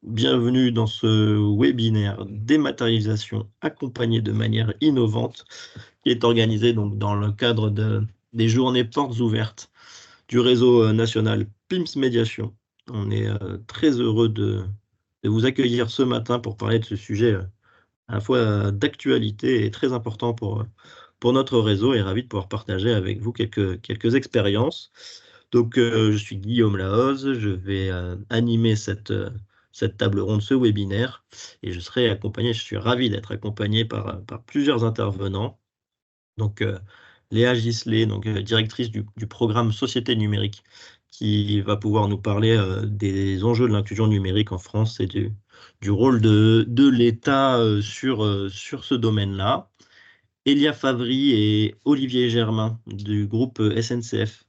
Bienvenue dans ce webinaire dématérialisation accompagnée de manière innovante qui est organisé donc dans le cadre des journées portes ouvertes du réseau national PIMS Médiation. On est très heureux de vous accueillir ce matin pour parler de ce sujet à la fois d'actualité et très important pour notre réseau, et ravi de pouvoir partager avec vous quelques expériences. Donc, je suis Guillaume Lahoz, je vais animer cette table ronde, ce webinaire, et je suis ravi d'être accompagné par plusieurs intervenants. Donc, Léa Gisley, donc, directrice du programme Société numérique, qui va pouvoir nous parler des enjeux de l'inclusion numérique en France et du rôle de l'État sur ce domaine-là. Elia Favry et Olivier Germain du groupe SNCF,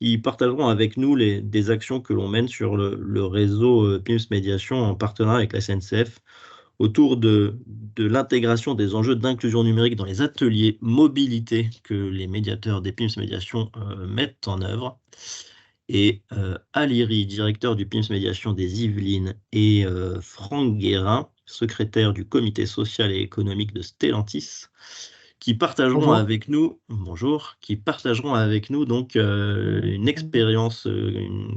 qui partageront avec nous des actions que l'on mène sur le réseau PIMS Médiation en partenariat avec la SNCF autour de l'intégration des enjeux d'inclusion numérique dans les ateliers mobilité que les médiateurs des PIMS Médiation mettent en œuvre. Et Aliri, directeur du PIMS Médiation des Yvelines, et Franck Guérin, secrétaire du comité social et économique de Stellantis, qui partageront Bonjour. avec nous, bonjour, qui partageront avec nous donc une expérience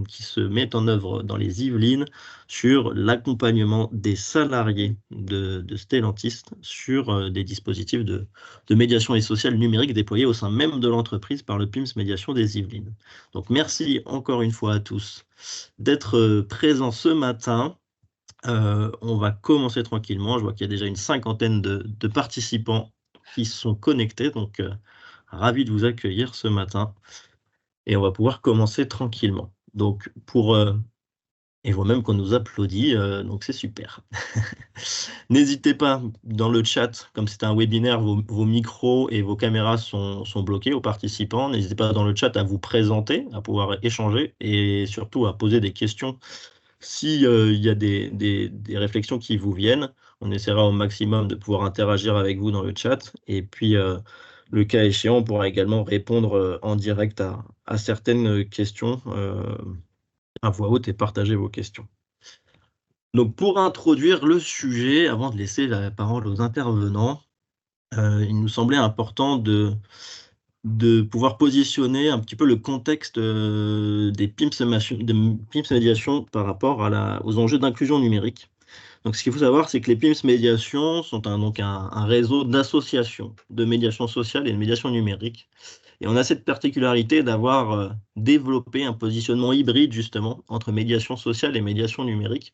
qui se met en œuvre dans les Yvelines sur l'accompagnement des salariés de Stellantis sur des dispositifs de médiation et sociale numérique déployés au sein même de l'entreprise par le PIMS Médiation des Yvelines. Donc merci encore une fois à tous d'être présents ce matin. On va commencer tranquillement. Je vois qu'il y a déjà une cinquantaine de participants qui sont connectés, donc ravi de vous accueillir ce matin. Et on va pouvoir commencer tranquillement. Donc et je vois même qu'on nous applaudit, donc c'est super. N'hésitez pas dans le chat, comme c'est un webinaire, vos micros et vos caméras sont bloqués aux participants. N'hésitez pas dans le chat à vous présenter, à pouvoir échanger et surtout à poser des questions. Si il y a des réflexions qui vous viennent, on essaiera au maximum de pouvoir interagir avec vous dans le chat. Et puis, le cas échéant, on pourra également répondre en direct à certaines questions à voix haute et partager vos questions. Donc, pour introduire le sujet, avant de laisser la parole aux intervenants, il nous semblait important de pouvoir positionner un petit peu le contexte des PIMS Médiation par rapport aux enjeux d'inclusion numérique. Donc, ce qu'il faut savoir, c'est que les PIMS Médiation sont donc un réseau d'associations de médiation sociale et de médiation numérique. Et on a cette particularité d'avoir développé un positionnement hybride, justement, entre médiation sociale et médiation numérique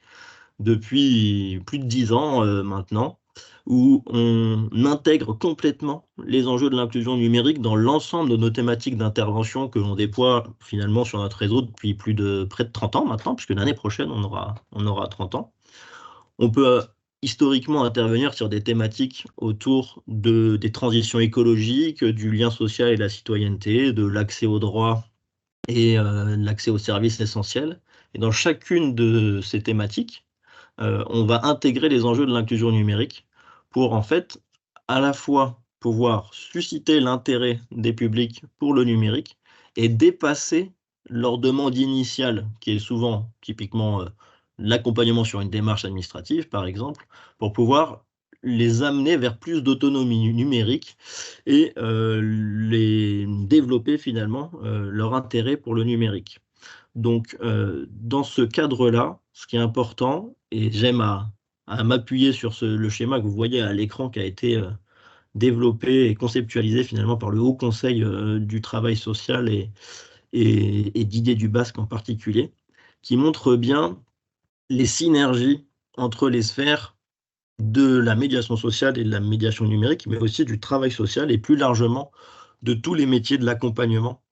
depuis plus de 10 ans maintenant, où on intègre complètement les enjeux de l'inclusion numérique dans l'ensemble de nos thématiques d'intervention que l'on déploie finalement sur notre réseau depuis près de 30 ans maintenant, puisque l'année prochaine, on aura 30 ans. On peut historiquement intervenir sur des thématiques autour des transitions écologiques, du lien social et de la citoyenneté, de l'accès aux droits et l'accès aux services essentiels. Et dans chacune de ces thématiques, on va intégrer les enjeux de l'inclusion numérique pour en fait à la fois pouvoir susciter l'intérêt des publics pour le numérique et dépasser leur demande initiale, qui est souvent typiquement l'accompagnement sur une démarche administrative, par exemple, pour pouvoir les amener vers plus d'autonomie numérique et les développer finalement leur intérêt pour le numérique. Donc, dans ce cadre-là, ce qui est important, et j'aime à m'appuyer sur le schéma que vous voyez à l'écran qui a été développé et conceptualisé finalement par le Haut Conseil du travail social et Didier Dubasque en particulier, qui montre bien les synergies entre les sphères de la médiation sociale et de la médiation numérique, mais aussi du travail social et plus largement de tous les métiers de l'accompagnement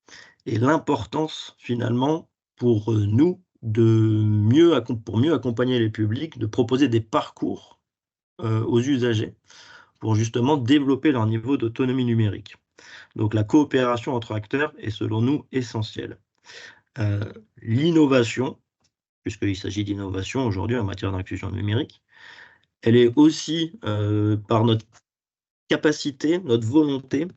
et l'importance finalement pour nous pour mieux accompagner les publics, de proposer des parcours aux usagers pour justement développer leur niveau d'autonomie numérique. Donc la coopération entre acteurs est selon nous essentielle. L'innovation, puisqu'il s'agit d'innovation aujourd'hui en matière d'inclusion numérique, elle est aussi par notre capacité, notre volonté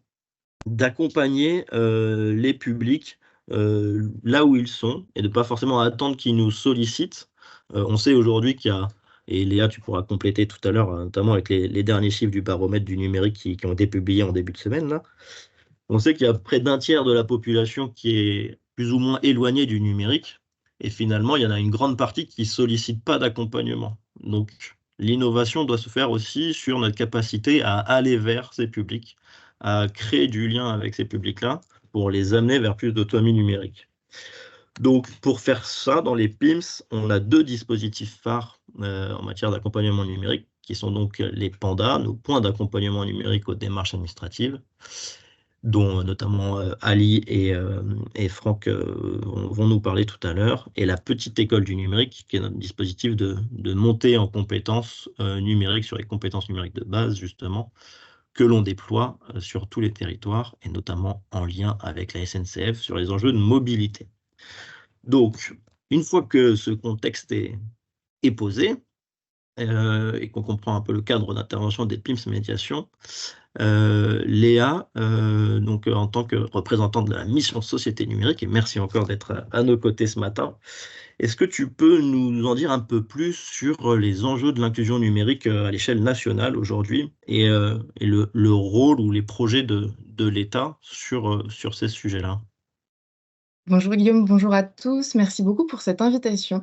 d'accompagner les publics là où ils sont et de ne pas forcément attendre qu'ils nous sollicitent On sait aujourd'hui qu'il y a, et Léa, tu pourras compléter tout à l'heure, notamment avec les derniers chiffres du baromètre du numérique qui ont été publiés en début de semaine, là. On sait qu'il y a près d'un tiers de la population qui est plus ou moins éloignée du numérique. Et finalement, il y en a une grande partie qui ne sollicite pas d'accompagnement. Donc, l'innovation doit se faire aussi sur notre capacité à aller vers ces publics, à créer du lien avec ces publics-là pour les amener vers plus d'autonomie numérique. Donc, pour faire ça, dans les PIMS, on a 2 dispositifs phares en matière d'accompagnement numérique, qui sont donc les PANDA, nos points d'accompagnement numérique aux démarches administratives, dont notamment Ali et Franck vont nous parler tout à l'heure, et la petite école du numérique, qui est notre dispositif de montée en compétences numériques sur les compétences numériques de base, justement, que l'on déploie sur tous les territoires, et notamment en lien avec la SNCF sur les enjeux de mobilité. Donc, une fois que ce contexte est posé, et qu'on comprend un peu le cadre d'intervention des PIMS médiation, Léa, donc en tant que représentante de la mission Société numérique, et merci encore d'être à nos côtés ce matin, est-ce que tu peux nous en dire un peu plus sur les enjeux de l'inclusion numérique à l'échelle nationale aujourd'hui et le rôle ou les projets de l'État sur ces sujets-là? Bonjour Guillaume, bonjour à tous. Merci beaucoup pour cette invitation.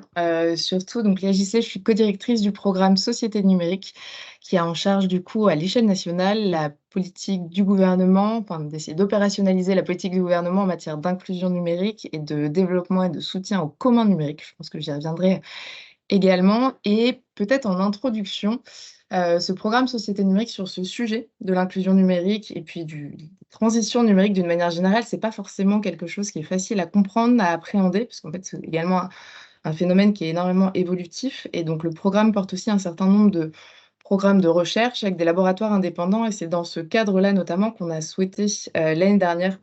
Surtout, donc Léa Gissé, je suis co-directrice du programme Société numérique qui a en charge du coup à l'échelle nationale la politique du gouvernement, enfin d'essayer d'opérationnaliser la politique du gouvernement en matière d'inclusion numérique et de développement et de soutien au commun numérique. Je pense que j'y reviendrai également. Et peut-être en introduction, ce programme Société numérique sur ce sujet de l'inclusion numérique et puis des transitions numériques d'une manière générale, c'est pas forcément quelque chose qui est facile à comprendre, à appréhender, parce qu'en fait, c'est également un phénomène qui est énormément évolutif. Et donc, le programme porte aussi un certain nombre de programmes de recherche avec des laboratoires indépendants. Et c'est dans ce cadre-là, notamment, qu'on a souhaité l'année dernière.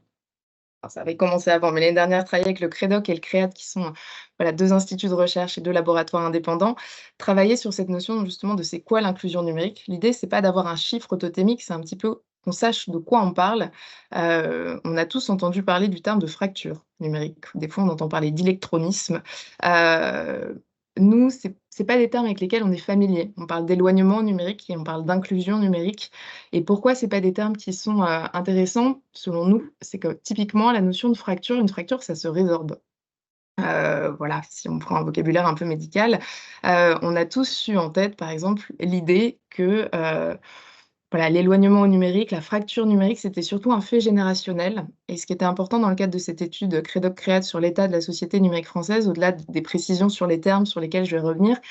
Enfin, ça avait commencé avant, mais l'année dernière, travailler avec le CREDOC et le CREAD, qui sont voilà, 2 instituts de recherche et 2 laboratoires indépendants, travailler sur cette notion justement de c'est quoi l'inclusion numérique. L'idée, c'est pas d'avoir un chiffre totémique, c'est un petit peu qu'on sache de quoi on parle. On a tous entendu parler du terme de fracture numérique. Des fois, on entend parler d'électronisme. Nous, c'est pas des termes avec lesquels on est familier. On parle d'éloignement numérique et on parle d'inclusion numérique. Et pourquoi c'est pas des termes qui sont intéressants, selon nous? C'est que typiquement, la notion de fracture, une fracture, ça se résorbe. Voilà, si on prend un vocabulaire un peu médical, on a tous eu en tête, par exemple, l'idée que, voilà, l'éloignement au numérique, la fracture numérique, c'était surtout un fait générationnel. Et ce qui était important dans le cadre de cette étude CREDOC-CREAD sur l'état de la société numérique française, au-delà des précisions sur les termes sur lesquels je vais revenir,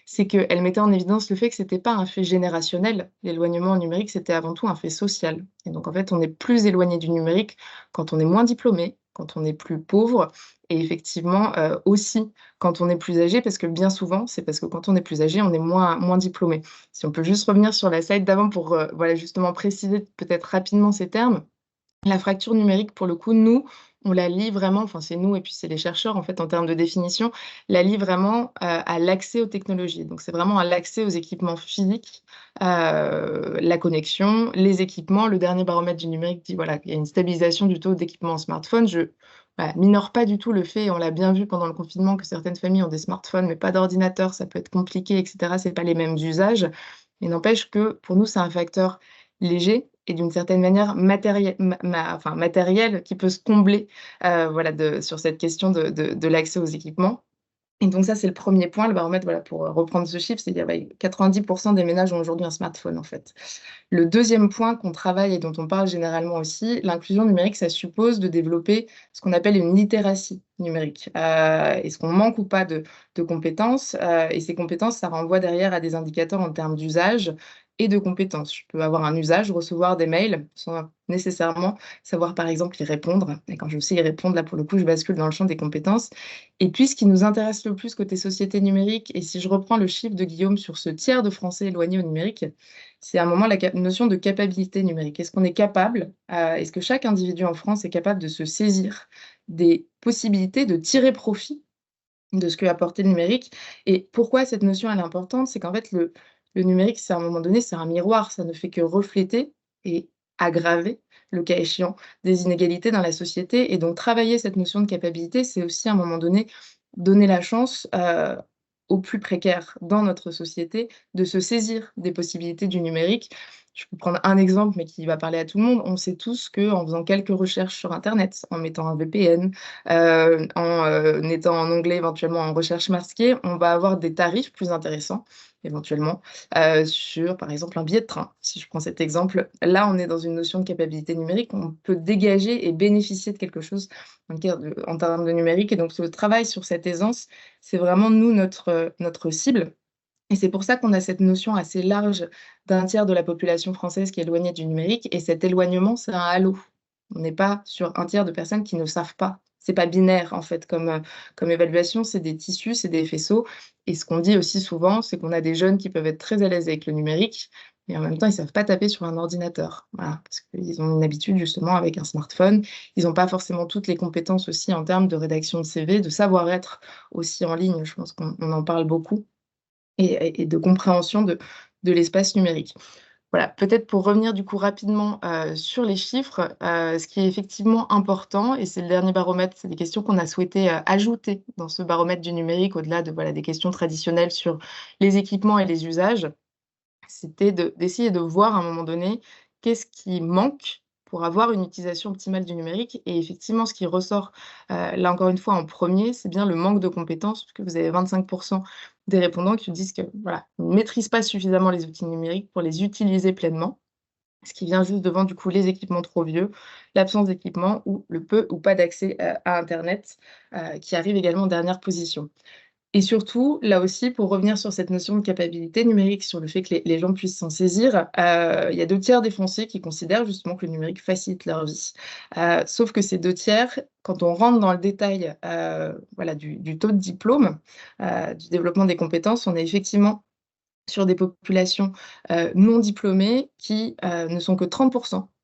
c'est qu'elle mettait en évidence le fait que c'était pas un fait générationnel. L'éloignement au numérique, c'était avant tout un fait social. Et donc, en fait, on est plus éloigné du numérique quand on est moins diplômé, quand on est plus pauvre et effectivement, aussi quand on est plus âgé, parce que bien souvent, c'est parce que quand on est plus âgé, on est moins diplômé. Si on peut juste revenir sur la slide d'avant pour, voilà, justement préciser peut-être rapidement ces termes. La fracture numérique, pour le coup, nous, on la lie vraiment, enfin c'est nous et puis c'est les chercheurs en fait en termes de définition, la lie vraiment, à l'accès aux technologies. Donc c'est vraiment à l'accès aux équipements physiques, la connexion, les équipements. Le dernier baromètre du numérique dit voilà, qu'il y a une stabilisation du taux d'équipement en smartphone. Je voilà, minore pas du tout le fait, et on l'a bien vu pendant le confinement, que certaines familles ont des smartphones mais pas d'ordinateur, ça peut être compliqué et cetera. C'est pas les mêmes usages. Mais n'empêche que pour nous, c'est un facteur léger et d'une certaine manière matériel qui peut se combler, voilà, sur cette question de l'accès aux équipements. Et donc ça, c'est le premier point, le baromètre, voilà, pour, reprendre ce chiffre, c'est-à-dire, bah, 90 des ménages ont aujourd'hui un smartphone, en fait. Le deuxième point qu'on travaille et dont on parle généralement aussi, l'inclusion numérique, ça suppose de développer ce qu'on appelle une littératie numérique. Est-ce qu'on manque ou pas de compétences? Et ces compétences, ça renvoie derrière à des indicateurs en termes d'usage et de compétences. Je peux avoir un usage, recevoir des mails, sans nécessairement savoir, par exemple, y répondre. Et quand je sais y répondre, là, pour le coup, je bascule dans le champ des compétences. Et puis, ce qui nous intéresse le plus côté société numérique, et si je reprends le chiffre de Guillaume sur ce tiers de Français éloignés au numérique, c'est à un moment la notion de capacité numérique. Est-ce qu'on est capable, est-ce que chaque individu en France est capable de se saisir des possibilités de tirer profit de ce que apportait le numérique? Et pourquoi cette notion elle est importante? C'est qu'en fait, le numérique, c'est à un moment donné, c'est un miroir, ça ne fait que refléter et aggraver, le cas échéant, des inégalités dans la société. Et donc, travailler cette notion de capacité, c'est aussi à un moment donné donner la chance aux plus précaires dans notre société de se saisir des possibilités du numérique. Je peux prendre un exemple, mais qui va parler à tout le monde. On sait tous qu'en faisant quelques recherches sur Internet, en mettant un VPN, en étant en onglet éventuellement en recherche masquée, on va avoir des tarifs plus intéressants, éventuellement, sur, par exemple, un billet de train. Si je prends cet exemple, là, on est dans une notion de capacité numérique, on peut dégager et bénéficier de quelque chose en termes de numérique. Et donc, le travail sur cette aisance, c'est vraiment, nous, notre cible. Et c'est pour ça qu'on a cette notion assez large d'un tiers de la population française qui est éloignée du numérique. Et cet éloignement, c'est un halo. On n'est pas sur un tiers de personnes qui ne savent pas. C'est pas binaire, en fait, comme évaluation, c'est des tissus, c'est des faisceaux. Et ce qu'on dit aussi souvent, c'est qu'on a des jeunes qui peuvent être très à l'aise avec le numérique, mais en même temps, ils savent pas taper sur un ordinateur. Voilà, parce qu'ils ont une habitude, justement, avec un smartphone. Ils n'ont pas forcément toutes les compétences aussi en termes de rédaction de CV, de savoir-être aussi en ligne. Je pense qu'on en parle beaucoup et de compréhension de l'espace numérique. Voilà, peut-être pour revenir du coup rapidement sur les chiffres, ce qui est effectivement important, et c'est le dernier baromètre, c'est des questions qu'on a souhaité ajouter dans ce baromètre du numérique, au-delà de voilà, des questions traditionnelles sur les équipements et les usages, c'était d'essayer de voir à un moment donné qu'est-ce qui manque pour avoir une utilisation optimale du numérique. Et effectivement, ce qui ressort, là encore une fois en premier, c'est bien le manque de compétences, puisque vous avez 25% des répondants qui disent que voilà, ils ne maîtrisent pas suffisamment les outils numériques pour les utiliser pleinement. Ce qui vient juste devant du coup les équipements trop vieux, l'absence d'équipement ou le peu ou pas d'accès à Internet, qui arrive également en dernière position. Et surtout, là aussi, pour revenir sur cette notion de capacité numérique, sur le fait que les gens puissent s'en saisir, il y a 2 tiers des Français qui considèrent justement que le numérique facilite leur vie. Sauf que ces 2 tiers, quand on rentre dans le détail, voilà, du taux de diplôme, du développement des compétences, on est effectivement sur des populations, non diplômées qui, ne sont que 30,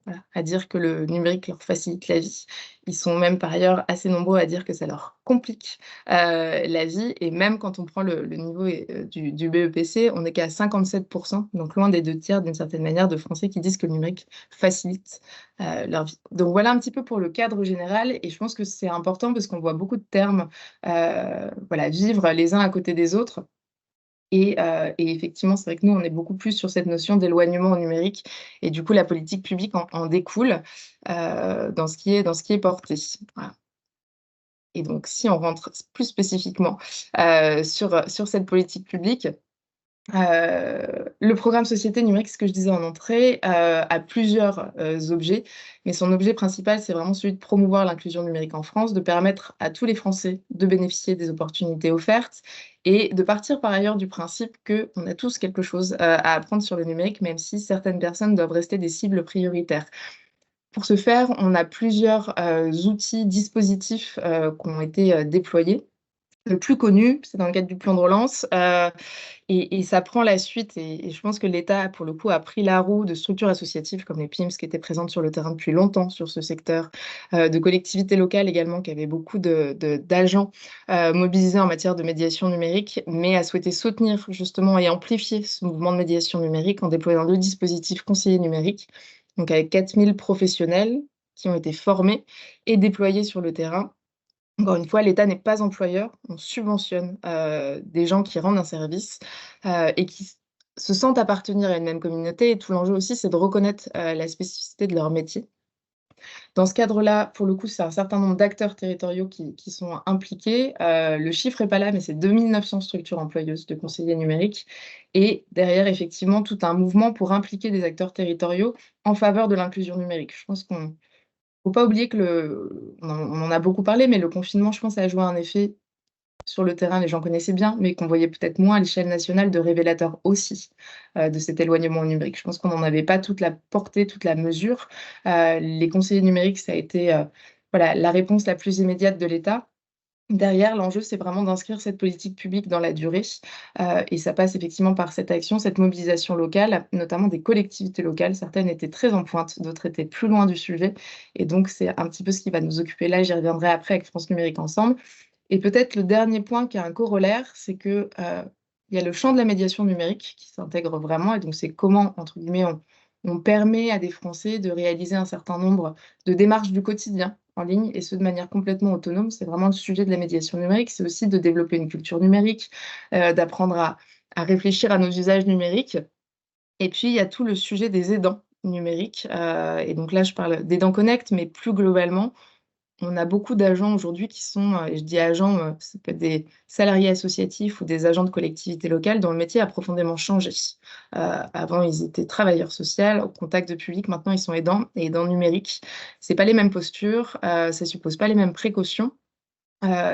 voilà, à dire que le numérique leur facilite la vie. Ils sont même par ailleurs assez nombreux à dire que ça leur complique, la vie, et même quand on prend le niveau du BEPC, on n'est qu'à 57, donc loin des 2 tiers d'une certaine manière de Français qui disent que le numérique facilite, leur vie. Donc voilà un petit peu pour le cadre général, et je pense que c'est important parce qu'on voit beaucoup de termes, voilà, vivre les uns à côté des autres. Et effectivement, c'est vrai que nous, on est beaucoup plus sur cette notion d'éloignement au numérique, et du coup, la politique publique en découle, dans ce qui est porté. Voilà. Et donc si on rentre plus spécifiquement, sur cette politique publique, le programme Société numérique, ce que je disais en entrée, a plusieurs, objets, mais son objet principal, c'est vraiment celui de promouvoir l'inclusion numérique en France, de permettre à tous les Français de bénéficier des opportunités offertes, et de partir par ailleurs du principe qu'on a tous quelque chose, à apprendre sur le numérique, même si certaines personnes doivent rester des cibles prioritaires. Pour ce faire, on a plusieurs, outils, dispositifs, qui ont été, déployés. Le plus connu, c'est dans le cadre du plan de relance, et ça prend la suite, et je pense que l'État, pour le coup, a pris la roue de structures associatives comme les PIMS, qui étaient présentes sur le terrain depuis longtemps sur ce secteur, de collectivités locales également, qui avaient beaucoup d'agents, mobilisés en matière de médiation numérique, mais a souhaité soutenir justement et amplifier ce mouvement de médiation numérique en déployant le dispositif conseiller numérique, donc avec 4 000 professionnels qui ont été formés et déployés sur le terrain. Encore une fois, l'État n'est pas employeur, on subventionne, des gens qui rendent un service, et qui se sentent appartenir à une même communauté, et tout l'enjeu aussi, c'est de reconnaître, la spécificité de leur métier. Dans ce cadre-là, pour le coup, c'est un certain nombre d'acteurs territoriaux qui sont impliqués. Le chiffre est pas là, mais c'est 2 900 structures employeuses de conseillers numériques, et derrière, effectivement, tout un mouvement pour impliquer des acteurs territoriaux en faveur de l'inclusion numérique. Je pense qu'on faut pas oublier que on en a beaucoup parlé, mais le confinement, je pense, a joué un effet sur le terrain, les gens connaissaient bien, mais qu'on voyait peut-être moins à l'échelle nationale, de révélateur aussi, de cet éloignement au numérique. Je pense qu'on n'en avait pas toute la portée, toute la mesure. Les conseillers numériques, ça a été, voilà, la réponse la plus immédiate de l'État. Derrière, l'enjeu, c'est vraiment d'inscrire cette politique publique dans la durée, et ça passe effectivement par cette action, cette mobilisation locale, notamment des collectivités locales. Certaines étaient très en pointe, d'autres étaient plus loin du sujet, et donc c'est un petit peu ce qui va nous occuper là. J'y reviendrai après avec France Numérique Ensemble. Et peut-être le dernier point qui a un corollaire, c'est que, il y a le champ de la médiation numérique qui s'intègre vraiment, et donc c'est comment, entre guillemets, on permet à des Français de réaliser un certain nombre de démarches du quotidien, en ligne, et ce de manière complètement autonome. C'est vraiment le sujet de la médiation numérique, c'est aussi de développer une culture numérique, d'apprendre à réfléchir à nos usages numériques. Et puis, il y a tout le sujet des aidants numériques, et donc là, je parle d'Aidants Connect, mais plus globalement, on a beaucoup d'agents aujourd'hui qui sont, et je dis agents, ça peut être des salariés associatifs ou des agents de collectivités locales dont le métier a profondément changé. Avant, ils étaient travailleurs sociaux, au contact de public, maintenant ils sont aidants et aidants numériques. C'est pas les mêmes postures, ça suppose pas les mêmes précautions.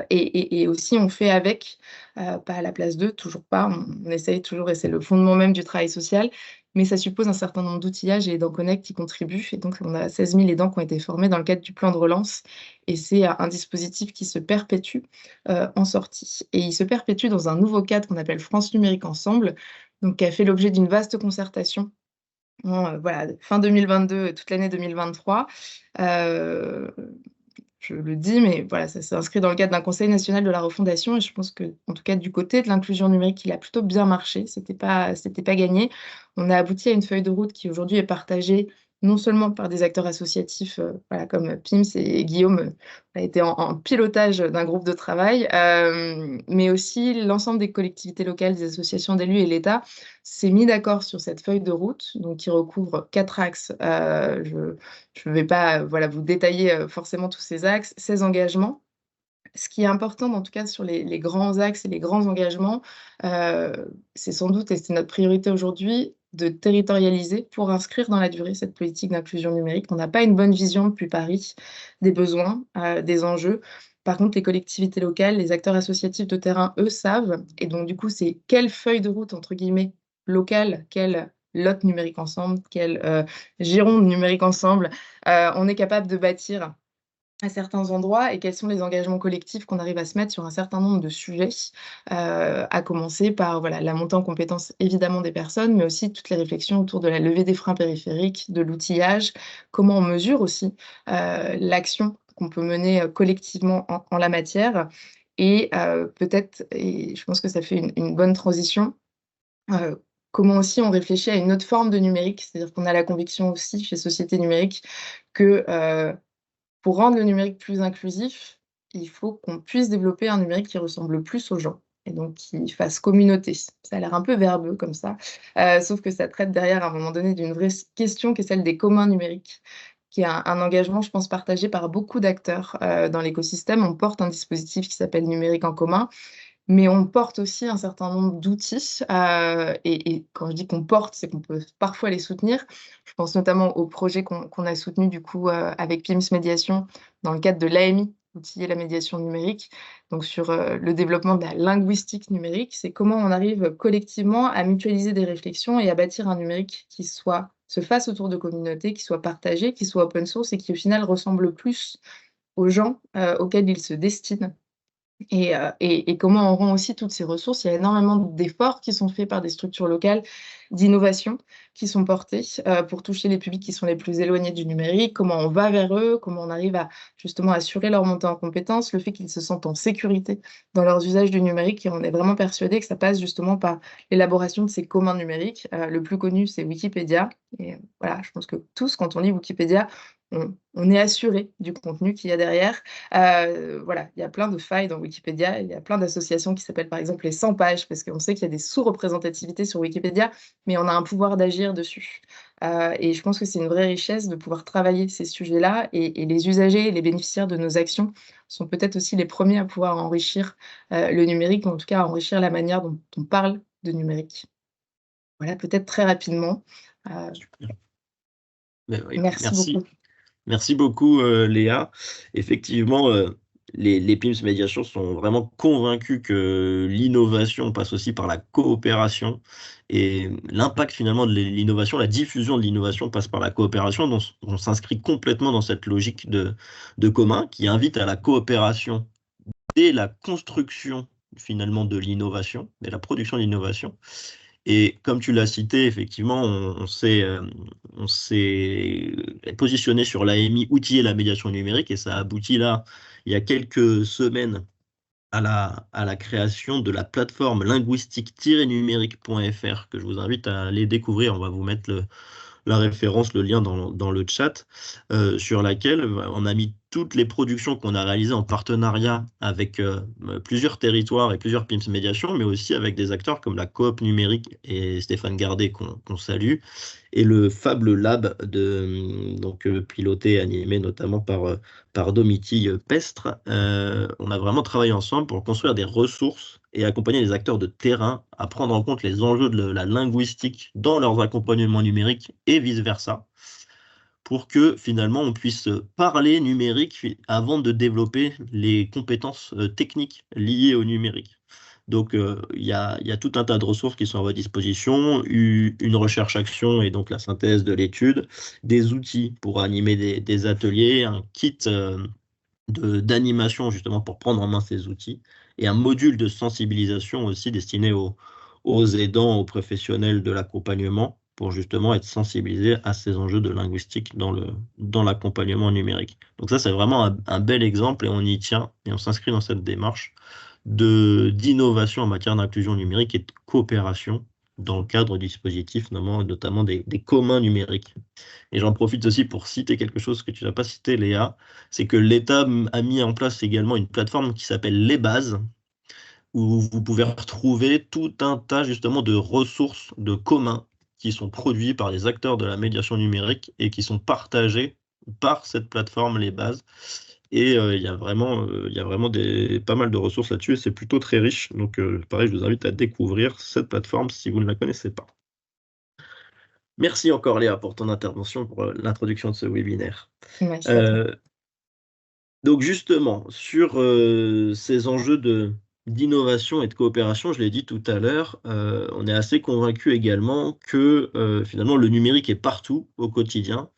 Et aussi on fait avec, pas à la place d'eux, toujours pas. On essaye toujours et c'est le fondement même du travail social, mais ça suppose un certain nombre d'outillages et Aidants Connect y contribuent, et donc on a 16 000 aidants qui ont été formés dans le cadre du plan de relance, et c'est un dispositif qui se perpétue, en sortie, et il se perpétue dans un nouveau cadre qu'on appelle France Numérique Ensemble, donc qui a fait l'objet d'une vaste concertation en, voilà, fin 2022 et toute l'année 2023. Heu je le dis, mais voilà, ça s'est inscrit dans le cadre d'un conseil national de la refondation, et je pense que, en tout cas du côté de l'inclusion numérique, il a plutôt bien marché. C'était pas gagné. On a abouti à une feuille de route qui aujourd'hui est partagée non seulement par des acteurs associatifs, voilà, comme Pims, et Guillaume, a été en pilotage d'un groupe de travail, mais aussi l'ensemble des collectivités locales, des associations d'élus et l'État s'est mis d'accord sur cette feuille de route, donc qui recouvre 4 axes. Je ne vais pas, voilà, vous détailler, forcément tous ces axes, ces engagements. Ce qui est important, en tout cas, sur les grands axes et les grands engagements, c'est sans doute, et c'est notre priorité aujourd'hui, de territorialiser pour inscrire dans la durée cette politique d'inclusion numérique. On n'a pas une bonne vision depuis Paris des besoins, des enjeux. Par contre, les collectivités locales, les acteurs associatifs de terrain, eux, savent, et donc du coup, c'est quelle feuille de route, entre guillemets, locale, quel lot numérique ensemble, quel, giron numérique ensemble, on est capable de bâtir à certains endroits, et quels sont les engagements collectifs qu'on arrive à se mettre sur un certain nombre de sujets, à commencer par, voilà, la montée en compétences évidemment des personnes, mais aussi toutes les réflexions autour de la levée des freins périphériques, de l'outillage, comment on mesure aussi, l'action qu'on peut mener, collectivement en la matière, et peut-être, et je pense que ça fait une bonne transition, comment aussi on réfléchit à une autre forme de numérique. C'est-à-dire qu'on a la conviction aussi chez Société Numérique que, pour rendre le numérique plus inclusif, il faut qu'on puisse développer un numérique qui ressemble plus aux gens, et donc qui fasse communauté. Ça a l'air un peu verbeux comme ça, sauf que ça traite derrière, à un moment donné, d'une vraie question qui est celle des communs numériques, qui est un engagement, je pense, partagé par beaucoup d'acteurs, dans l'écosystème. On porte un dispositif qui s'appelle Numérique en commun, mais on porte aussi un certain nombre d'outils, et quand je dis qu'on porte, c'est qu'on peut parfois les soutenir. Je pense notamment au projet qu'on a soutenu du coup, avec Pims Médiation dans le cadre de l'AMI, outiller la médiation numérique, donc sur, le développement de la linguistique numérique. C'est comment on arrive collectivement à mutualiser des réflexions et à bâtir un numérique qui se fasse autour de communautés, qui soit partagé, qui soit open source, et qui au final ressemble plus aux gens, auxquels il se destine. Et comment on rend aussi toutes ces ressources. Il y a énormément d'efforts qui sont faits par des structures locales d'innovation qui sont portés, pour toucher les publics qui sont les plus éloignés du numérique. Comment on va vers eux, comment on arrive à justement assurer leur montée en compétences, le fait qu'ils se sentent en sécurité dans leurs usages du numérique, et on est vraiment persuadé que ça passe justement par l'élaboration de ces communs numériques. Le plus connu, c'est Wikipédia, et voilà, je pense que tous, quand on lit Wikipédia, on est assuré du contenu qu'il y a derrière. Voilà, il y a plein de failles dans Wikipédia. Il y a plein d'associations qui s'appellent par exemple les 100 pages, parce qu'on sait qu'il y a des sous-représentativités sur Wikipédia, mais on a un pouvoir d'agir dessus. Et je pense que c'est une vraie richesse de pouvoir travailler ces sujets-là, et les usagers et les bénéficiaires de nos actions sont peut-être aussi les premiers à pouvoir enrichir, le numérique, ou en tout cas à enrichir la manière dont on parle de numérique. Voilà, peut-être très rapidement. Super. Ben oui, Merci beaucoup. Merci beaucoup, Léa. Effectivement, les PIMS Médiation sont vraiment convaincus que l'innovation passe aussi par la coopération, et l'impact finalement de l'innovation, la diffusion de l'innovation passe par la coopération. Donc, on s'inscrit complètement dans cette logique de commun qui invite à la coopération dès la construction finalement de l'innovation, dès la production de l'innovation. Et comme tu l'as cité, effectivement, on s'est positionné sur l'AMI, outiller la médiation numérique, et ça aboutit là, il y a quelques semaines, à la création de la plateforme linguistique-numérique.fr, que je vous invite à aller découvrir. On va vous mettre la référence, le lien dans le chat, sur laquelle on a mis toutes les productions qu'on a réalisées en partenariat avec plusieurs territoires et plusieurs PIMS Médiation, mais aussi avec des acteurs comme la Coop Numérique et Stéphane Gardet qu'on salue, et le Fable Lab, donc piloté et animé notamment par Domitille Pestre. On a vraiment travaillé ensemble pour construire des ressources et accompagner les acteurs de terrain à prendre en compte les enjeux de la linguistique dans leurs accompagnements numériques et vice-versa, pour que finalement on puisse parler numérique avant de développer les compétences techniques liées au numérique. Donc, il y a tout un tas de ressources qui sont à votre disposition, une recherche-action et donc la synthèse de l'étude, des outils pour animer des ateliers, un kit d'animation justement pour prendre en main ces outils, et un module de sensibilisation aussi destiné aux aidants, aux professionnels de l'accompagnement, pour justement être sensibilisés à ces enjeux de linguistique dans l'accompagnement numérique. Donc ça, c'est vraiment un bel exemple et on y tient et on s'inscrit dans cette démarche d'innovation en matière d'inclusion numérique et de coopération dans le cadre du dispositif, notamment des communs numériques. Et j'en profite aussi pour citer quelque chose que tu n'as pas cité, Léa, c'est que l'État a mis en place également une plateforme qui s'appelle Les Bases, où vous pouvez retrouver tout un tas justement de ressources de communs qui sont produits par les acteurs de la médiation numérique et qui sont partagés par cette plateforme Les Bases. Et il y a vraiment pas mal de ressources là-dessus et c'est plutôt très riche. Donc, pareil, je vous invite à découvrir cette plateforme si vous ne la connaissez pas. Merci encore, Léa, pour ton intervention, pour l'introduction de ce webinaire. Merci à toi. Donc justement, sur ces enjeux d'innovation et de coopération, je l'ai dit tout à l'heure, on est assez convaincu également que finalement le numérique est partout au quotidien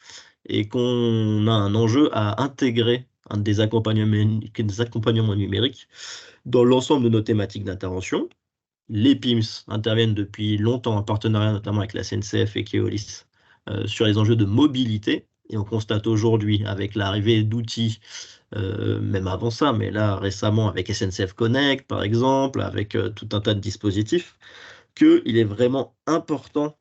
et qu'on a un enjeu à intégrer des accompagnements numériques dans l'ensemble de nos thématiques d'intervention. Les PIMS interviennent depuis longtemps en partenariat notamment avec la SNCF et Keolis sur les enjeux de mobilité. Et on constate aujourd'hui, avec l'arrivée d'outils, même avant ça, mais là récemment avec SNCF Connect par exemple, avec tout un tas de dispositifs, qu'il est vraiment important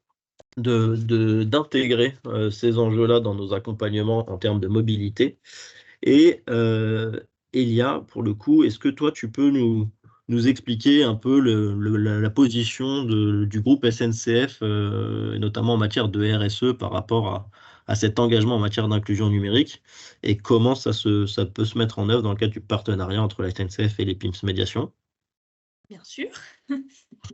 d'intégrer ces enjeux-là dans nos accompagnements en termes de mobilité. Et Elia, pour le coup, est-ce que toi, tu peux nous expliquer un peu la position du groupe SNCF, notamment en matière de RSE par rapport à cet engagement en matière d'inclusion numérique et comment ça peut se mettre en œuvre dans le cadre du partenariat entre la SNCF et les PIMS Médiation? Bien sûr.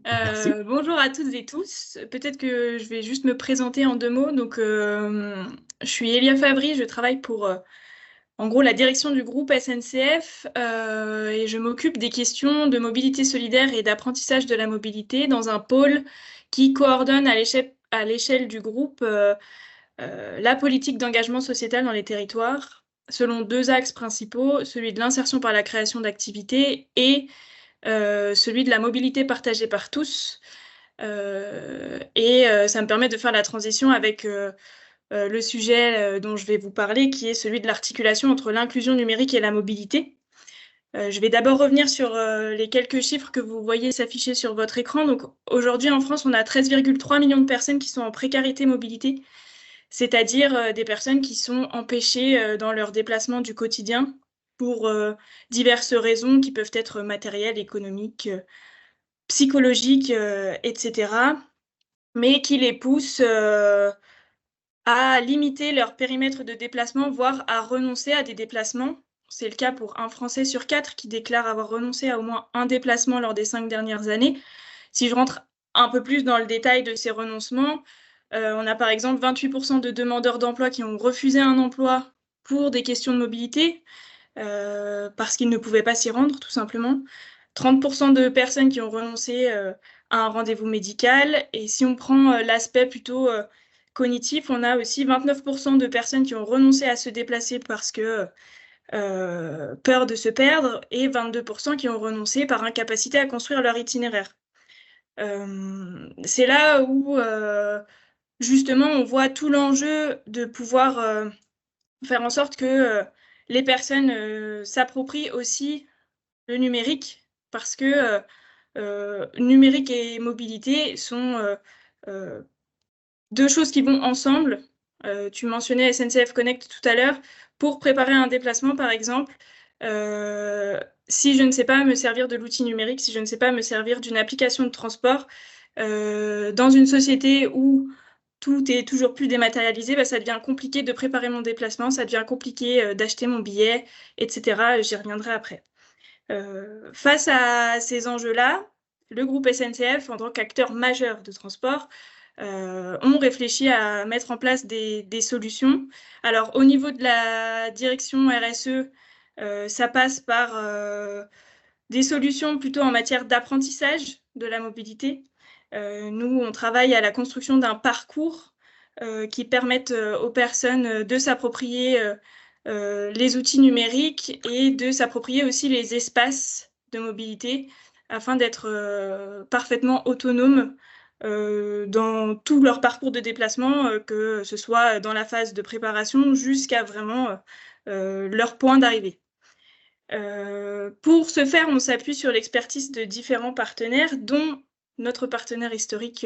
Merci. Bonjour à toutes et tous. Peut-être que je vais juste me présenter en 2 mots. Donc, je suis Elia Favry, je travaille pour, en gros, la direction du groupe SNCF et je m'occupe des questions de mobilité solidaire et d'apprentissage de la mobilité dans un pôle qui coordonne à l'échelle du groupe la politique d'engagement sociétal dans les territoires, selon 2 axes principaux, celui de l'insertion par la création d'activités et celui de la mobilité partagée par tous. Ça me permet de faire la transition avec le sujet dont je vais vous parler, qui est celui de l'articulation entre l'inclusion numérique et la mobilité. Je vais d'abord revenir sur les quelques chiffres que vous voyez s'afficher sur votre écran. Donc, aujourd'hui, en France, on a 13,3 millions de personnes qui sont en précarité mobilité, c'est-à-dire des personnes qui sont empêchées dans leur déplacement du quotidien pour diverses raisons qui peuvent être matérielles, économiques, psychologiques, etc., mais qui les poussent à limiter leur périmètre de déplacement, voire à renoncer à des déplacements. C'est le cas pour 1 Français sur 4 qui déclare avoir renoncé à au moins un déplacement lors des 5 dernières années. Si je rentre un peu plus dans le détail de ces renoncements, on a par exemple 28% de demandeurs d'emploi qui ont refusé un emploi pour des questions de mobilité, parce qu'ils ne pouvaient pas s'y rendre, tout simplement. 30% de personnes qui ont renoncé à un rendez-vous médical. Et si on prend l'aspect plutôt cognitif, on a aussi 29% de personnes qui ont renoncé à se déplacer parce que peur de se perdre et 22% qui ont renoncé par incapacité à construire leur itinéraire. C'est là où justement on voit tout l'enjeu de pouvoir faire en sorte que les personnes s'approprient aussi le numérique, parce que numérique et mobilité sont deux choses qui vont ensemble. Tu mentionnais SNCF Connect tout à l'heure. Pour préparer un déplacement, par exemple, si je ne sais pas me servir de l'outil numérique, si je ne sais pas me servir d'une application de transport, dans une société où tout est toujours plus dématérialisé, bah, ça devient compliqué de préparer mon déplacement, ça devient compliqué d'acheter mon billet, etc. J'y reviendrai après. Face à ces enjeux-là, le groupe SNCF, en tant qu'acteur majeur de transport, ont réfléchi à mettre en place des solutions. Alors, au niveau de la direction RSE, ça passe par des solutions plutôt en matière d'apprentissage de la mobilité. Nous, on travaille à la construction d'un parcours qui permette aux personnes de s'approprier les outils numériques et de s'approprier aussi les espaces de mobilité afin d'être parfaitement autonomes dans tout leur parcours de déplacement, que ce soit dans la phase de préparation jusqu'à vraiment leur point d'arrivée. Pour ce faire, on s'appuie sur l'expertise de différents partenaires, dont notre partenaire historique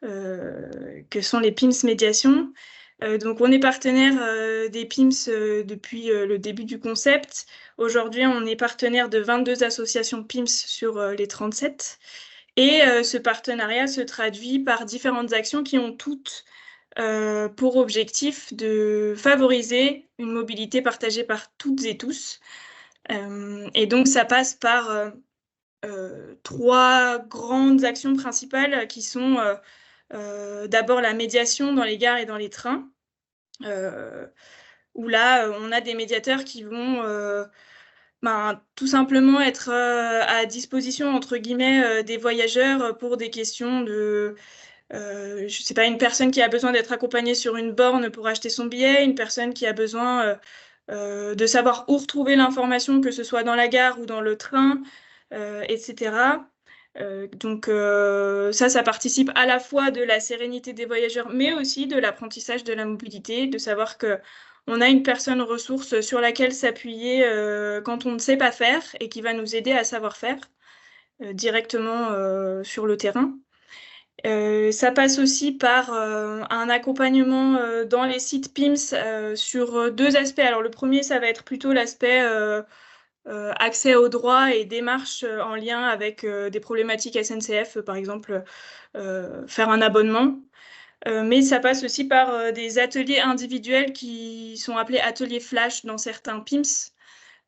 que sont les PIMS Médiation. Donc, on est partenaire des PIMS depuis le début du concept. Aujourd'hui, on est partenaire de 22 associations PIMS sur les 37. Et ce partenariat se traduit par différentes actions qui ont toutes pour objectif de favoriser une mobilité partagée par toutes et tous. Et donc, ça passe par trois grandes actions principales qui sont d'abord la médiation dans les gares et dans les trains, où là, on a des médiateurs qui vont tout simplement être à disposition, entre guillemets, des voyageurs pour des questions de... je ne sais pas, une personne qui a besoin d'être accompagnée sur une borne pour acheter son billet, une personne qui a besoin de savoir où retrouver l'information, que ce soit dans la gare ou dans le train, etc. Donc ça participe à la fois de la sérénité des voyageurs, mais aussi de l'apprentissage de la mobilité, de savoir que on a une personne ressource sur laquelle s'appuyer quand on ne sait pas faire et qui va nous aider à savoir faire directement sur le terrain. Ça passe aussi par un accompagnement dans les sites PIMS sur deux aspects. Alors le premier, ça va être plutôt l'aspect accès aux droits et démarches en lien avec des problématiques SNCF, par exemple faire un abonnement. Mais ça passe aussi par des ateliers individuels qui sont appelés ateliers flash dans certains PIMS,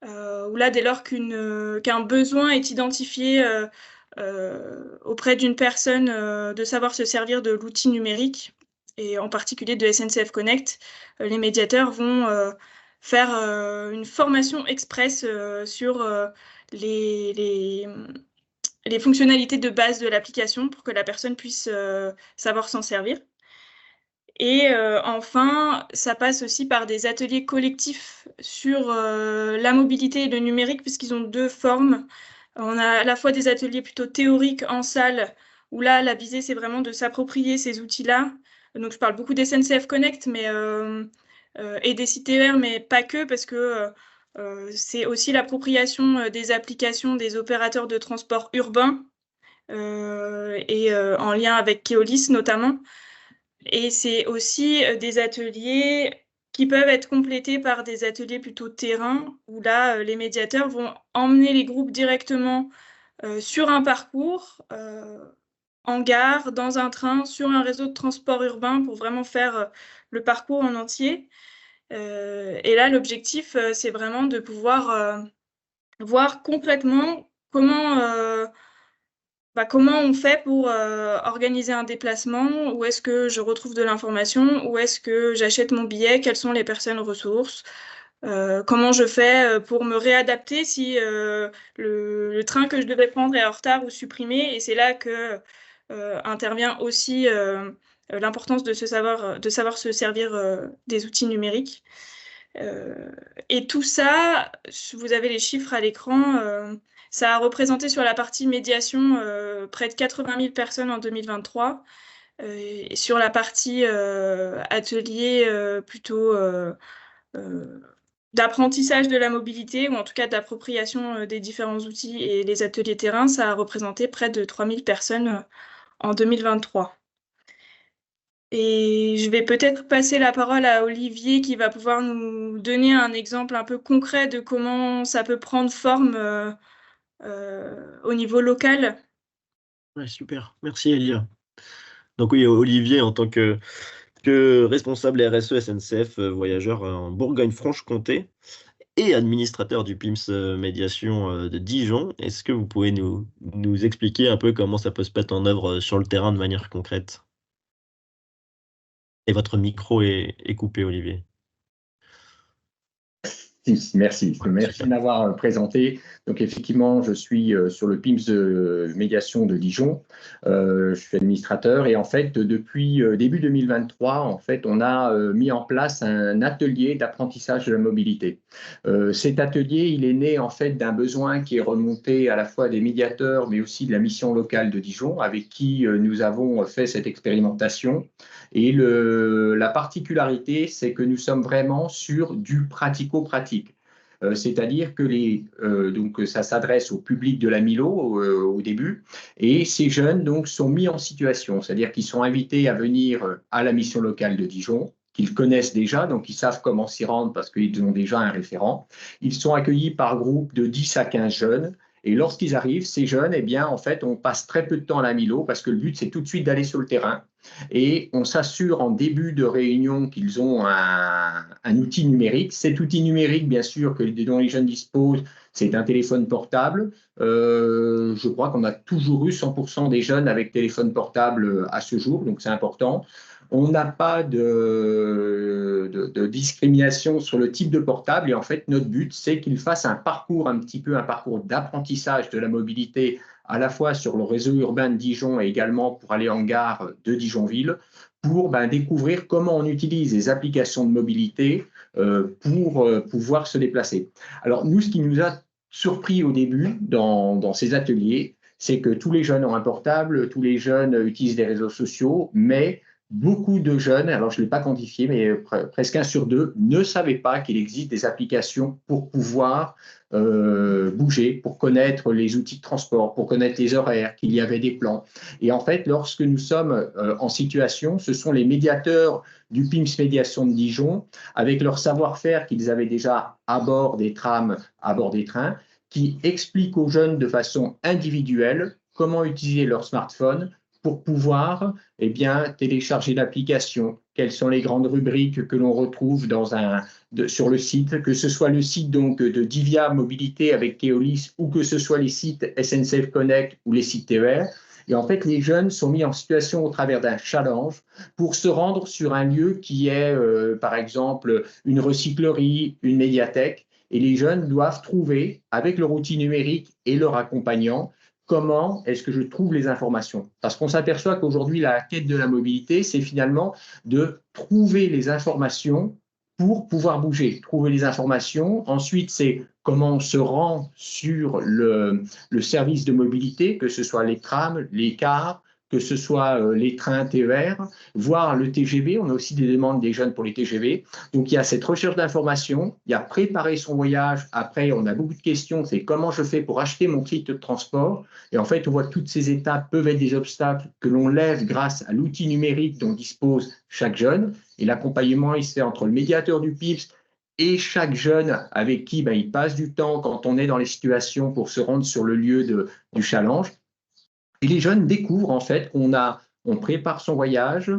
où là, dès lors qu'un besoin est identifié auprès d'une personne de savoir se servir de l'outil numérique, et en particulier de SNCF Connect, les médiateurs vont faire une formation express sur les fonctionnalités de base de l'application pour que la personne puisse savoir s'en servir. Et enfin, ça passe aussi par des ateliers collectifs sur la mobilité et le numérique, puisqu'ils ont deux formes. On a à la fois des ateliers plutôt théoriques en salle, où là, la visée, c'est vraiment de s'approprier ces outils-là. Donc, je parle beaucoup des SNCF Connect et des sites TER, mais pas que, parce que c'est aussi l'appropriation des applications des opérateurs de transport urbain et en lien avec Keolis notamment. Et c'est aussi des ateliers qui peuvent être complétés par des ateliers plutôt terrain, où là, les médiateurs vont emmener les groupes directement sur un parcours, en gare, dans un train, sur un réseau de transport urbain, pour vraiment faire le parcours en entier. Et là, l'objectif, c'est vraiment de pouvoir voir concrètement comment on fait pour organiser un déplacement, où est-ce que je retrouve de l'information, où est-ce que j'achète mon billet, quelles sont les personnes ressources, comment je fais pour me réadapter si le train que je devais prendre est en retard ou supprimé. Et c'est là que intervient aussi l'importance de savoir se servir des outils numériques. Et tout ça, vous avez les chiffres à l'écran, ça a représenté sur la partie médiation près de 80 000 personnes en 2023. Et sur la partie atelier plutôt d'apprentissage de la mobilité, ou en tout cas d'appropriation des différents outils et les ateliers terrain, ça a représenté près de 3 000 personnes en 2023. Et je vais peut-être passer la parole à Olivier qui va pouvoir nous donner un exemple un peu concret de comment ça peut prendre forme au niveau local. Ouais, super, merci Elia. Donc oui, Olivier, en tant que responsable RSE SNCF voyageurs en Bourgogne-Franche-Comté et administrateur du PIMS Médiation de Dijon, est-ce que vous pouvez nous expliquer un peu comment ça peut se mettre en œuvre sur le terrain de manière concrète? Et votre micro est coupé, Olivier. Merci de Super. m'avoir présenté. Donc effectivement, je suis sur le PIMS de médiation de Dijon. Je suis administrateur et en fait, depuis début 2023, en fait, on a mis en place un atelier d'apprentissage de la mobilité. Cet atelier, il est né en fait d'un besoin qui est remonté à la fois des médiateurs, mais aussi de la mission locale de Dijon, avec qui nous avons fait cette expérimentation. Et la particularité, c'est que nous sommes vraiment sur du pratico-pratique. C'est-à-dire que donc, ça s'adresse au public de la Milo au début, et ces jeunes donc, sont mis en situation, c'est-à-dire qu'ils sont invités à venir à la mission locale de Dijon, qu'ils connaissent déjà, donc ils savent comment s'y rendre parce qu'ils ont déjà un référent. Ils sont accueillis par groupe de 10 à 15 jeunes. Et lorsqu'ils arrivent, ces jeunes, eh bien, en fait, on passe très peu de temps à la Milo parce que le but, c'est tout de suite d'aller sur le terrain. Et on s'assure en début de réunion qu'ils ont un outil numérique. Cet outil numérique, bien sûr, dont les jeunes disposent, c'est un téléphone portable. Je crois qu'on a toujours eu 100% des jeunes avec téléphone portable à ce jour, donc c'est important. On n'a pas de discrimination sur le type de portable et en fait, notre but, c'est qu'ils fassent un parcours d'apprentissage de la mobilité à la fois sur le réseau urbain de Dijon et également pour aller en gare de Dijonville pour découvrir comment on utilise les applications de mobilité pour pouvoir se déplacer. Alors, nous, ce qui nous a surpris au début dans ces ateliers, c'est que tous les jeunes ont un portable, tous les jeunes utilisent des réseaux sociaux, mais beaucoup de jeunes, alors je ne l'ai pas quantifié, mais presque 1 sur 2, ne savaient pas qu'il existe des applications pour pouvoir bouger, pour connaître les outils de transport, pour connaître les horaires, qu'il y avait des plans. Et en fait, lorsque nous sommes en situation, ce sont les médiateurs du PIMS Médiation de Dijon, avec leur savoir-faire qu'ils avaient déjà à bord des trams, à bord des trains, qui expliquent aux jeunes de façon individuelle comment utiliser leur smartphone pour pouvoir télécharger l'application, quelles sont les grandes rubriques que l'on retrouve sur le site, que ce soit le site donc, de Divia Mobilité avec Keolis ou que ce soit les sites SNCF Connect ou les sites TER. Et en fait, les jeunes sont mis en situation au travers d'un challenge pour se rendre sur un lieu qui est, par exemple, une recyclerie, une médiathèque. Et les jeunes doivent trouver, avec leur outil numérique et leur accompagnant, comment est-ce que je trouve les informations? Parce qu'on s'aperçoit qu'aujourd'hui, la quête de la mobilité, c'est finalement de trouver les informations pour pouvoir bouger, trouver les informations. Ensuite, c'est comment on se rend sur le service de mobilité, que ce soit les trams, les cars, que ce soit les trains TER, voire le TGV. On a aussi des demandes des jeunes pour les TGV. Donc, il y a cette recherche d'informations, il y a préparer son voyage. Après, on a beaucoup de questions, c'est comment je fais pour acheter mon titre de transport. Et en fait, on voit que toutes ces étapes peuvent être des obstacles que l'on lève grâce à l'outil numérique dont dispose chaque jeune. Et l'accompagnement, il se fait entre le médiateur du PIPS et chaque jeune avec qui il passe du temps quand on est dans les situations pour se rendre sur le lieu du challenge. Et les jeunes découvrent en fait on prépare son voyage,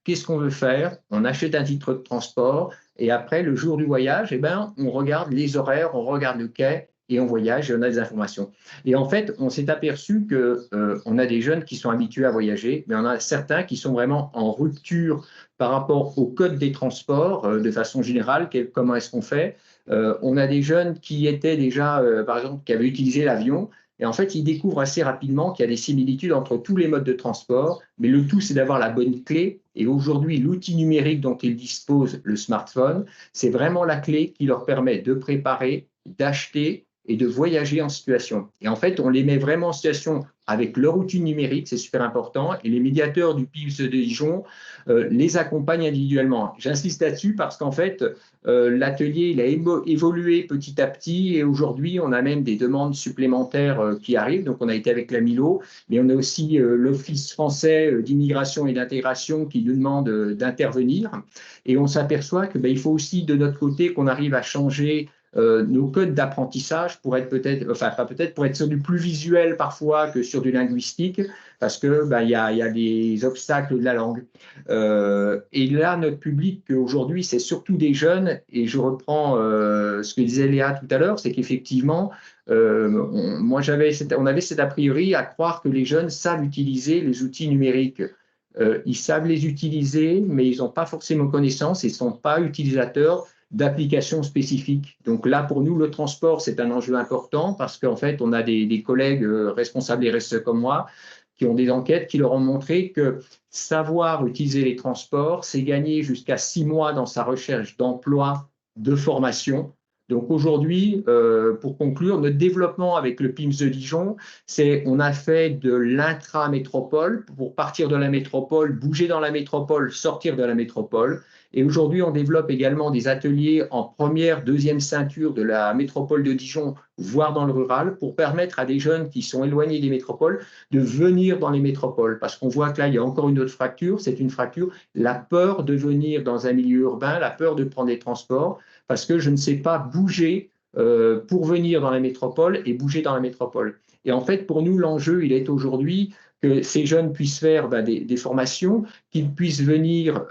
qu'est-ce qu'on veut faire, on achète un titre de transport et après, le jour du voyage, on regarde les horaires, on regarde le quai et on voyage et on a des informations. Et en fait, on s'est aperçu qu'on a des jeunes qui sont habitués à voyager, mais on a certains qui sont vraiment en rupture par rapport au code des transports de façon générale. Comment est-ce qu'on fait? On a des jeunes qui étaient déjà, par exemple, qui avaient utilisé l'avion. Et en fait, ils découvrent assez rapidement qu'il y a des similitudes entre tous les modes de transport, mais le tout, c'est d'avoir la bonne clé. Et aujourd'hui, l'outil numérique dont ils disposent, le smartphone, c'est vraiment la clé qui leur permet de préparer, d'acheter et de voyager en situation. Et en fait, on les met vraiment en situation avec leur outil numérique, c'est super important, et les médiateurs du PIMS de Dijon les accompagnent individuellement. J'insiste là-dessus parce qu'en fait, l'atelier il a évolué petit à petit et aujourd'hui, on a même des demandes supplémentaires qui arrivent. Donc, on a été avec la Milo, mais on a aussi l'Office français d'immigration et d'intégration qui nous demande d'intervenir. Et on s'aperçoit que il faut aussi de notre côté qu'on arrive à changer nos codes d'apprentissage pour être peut-être, enfin pas peut-être, pour être sur du plus visuel parfois que sur du linguistique, parce que y a des obstacles de la langue. Et là, notre public aujourd'hui, c'est surtout des jeunes, et je reprends ce que disait Léa tout à l'heure, c'est qu'effectivement, on avait cet a priori à croire que les jeunes savent utiliser les outils numériques. Ils savent les utiliser, mais ils n'ont pas forcément connaissance, ils ne sont pas utilisateurs d'applications spécifiques. Donc là, pour nous, le transport, c'est un enjeu important parce qu'en fait, on a des collègues responsables RSE comme moi qui ont des enquêtes qui leur ont montré que savoir utiliser les transports, c'est gagner jusqu'à 6 mois dans sa recherche d'emploi, de formation. Donc aujourd'hui, pour conclure, notre développement avec le PIMS de Dijon, on a fait de l'intra-métropole pour partir de la métropole, bouger dans la métropole, sortir de la métropole. Et aujourd'hui, on développe également des ateliers en première, deuxième ceinture de la métropole de Dijon, voire dans le rural, pour permettre à des jeunes qui sont éloignés des métropoles de venir dans les métropoles. Parce qu'on voit que là, il y a encore une autre fracture, c'est une fracture, la peur de venir dans un milieu urbain, la peur de prendre des transports, parce que je ne sais pas bouger pour venir dans la métropole et bouger dans la métropole. Et en fait, pour nous, l'enjeu, il est aujourd'hui que ces jeunes puissent faire des formations, qu'ils puissent venir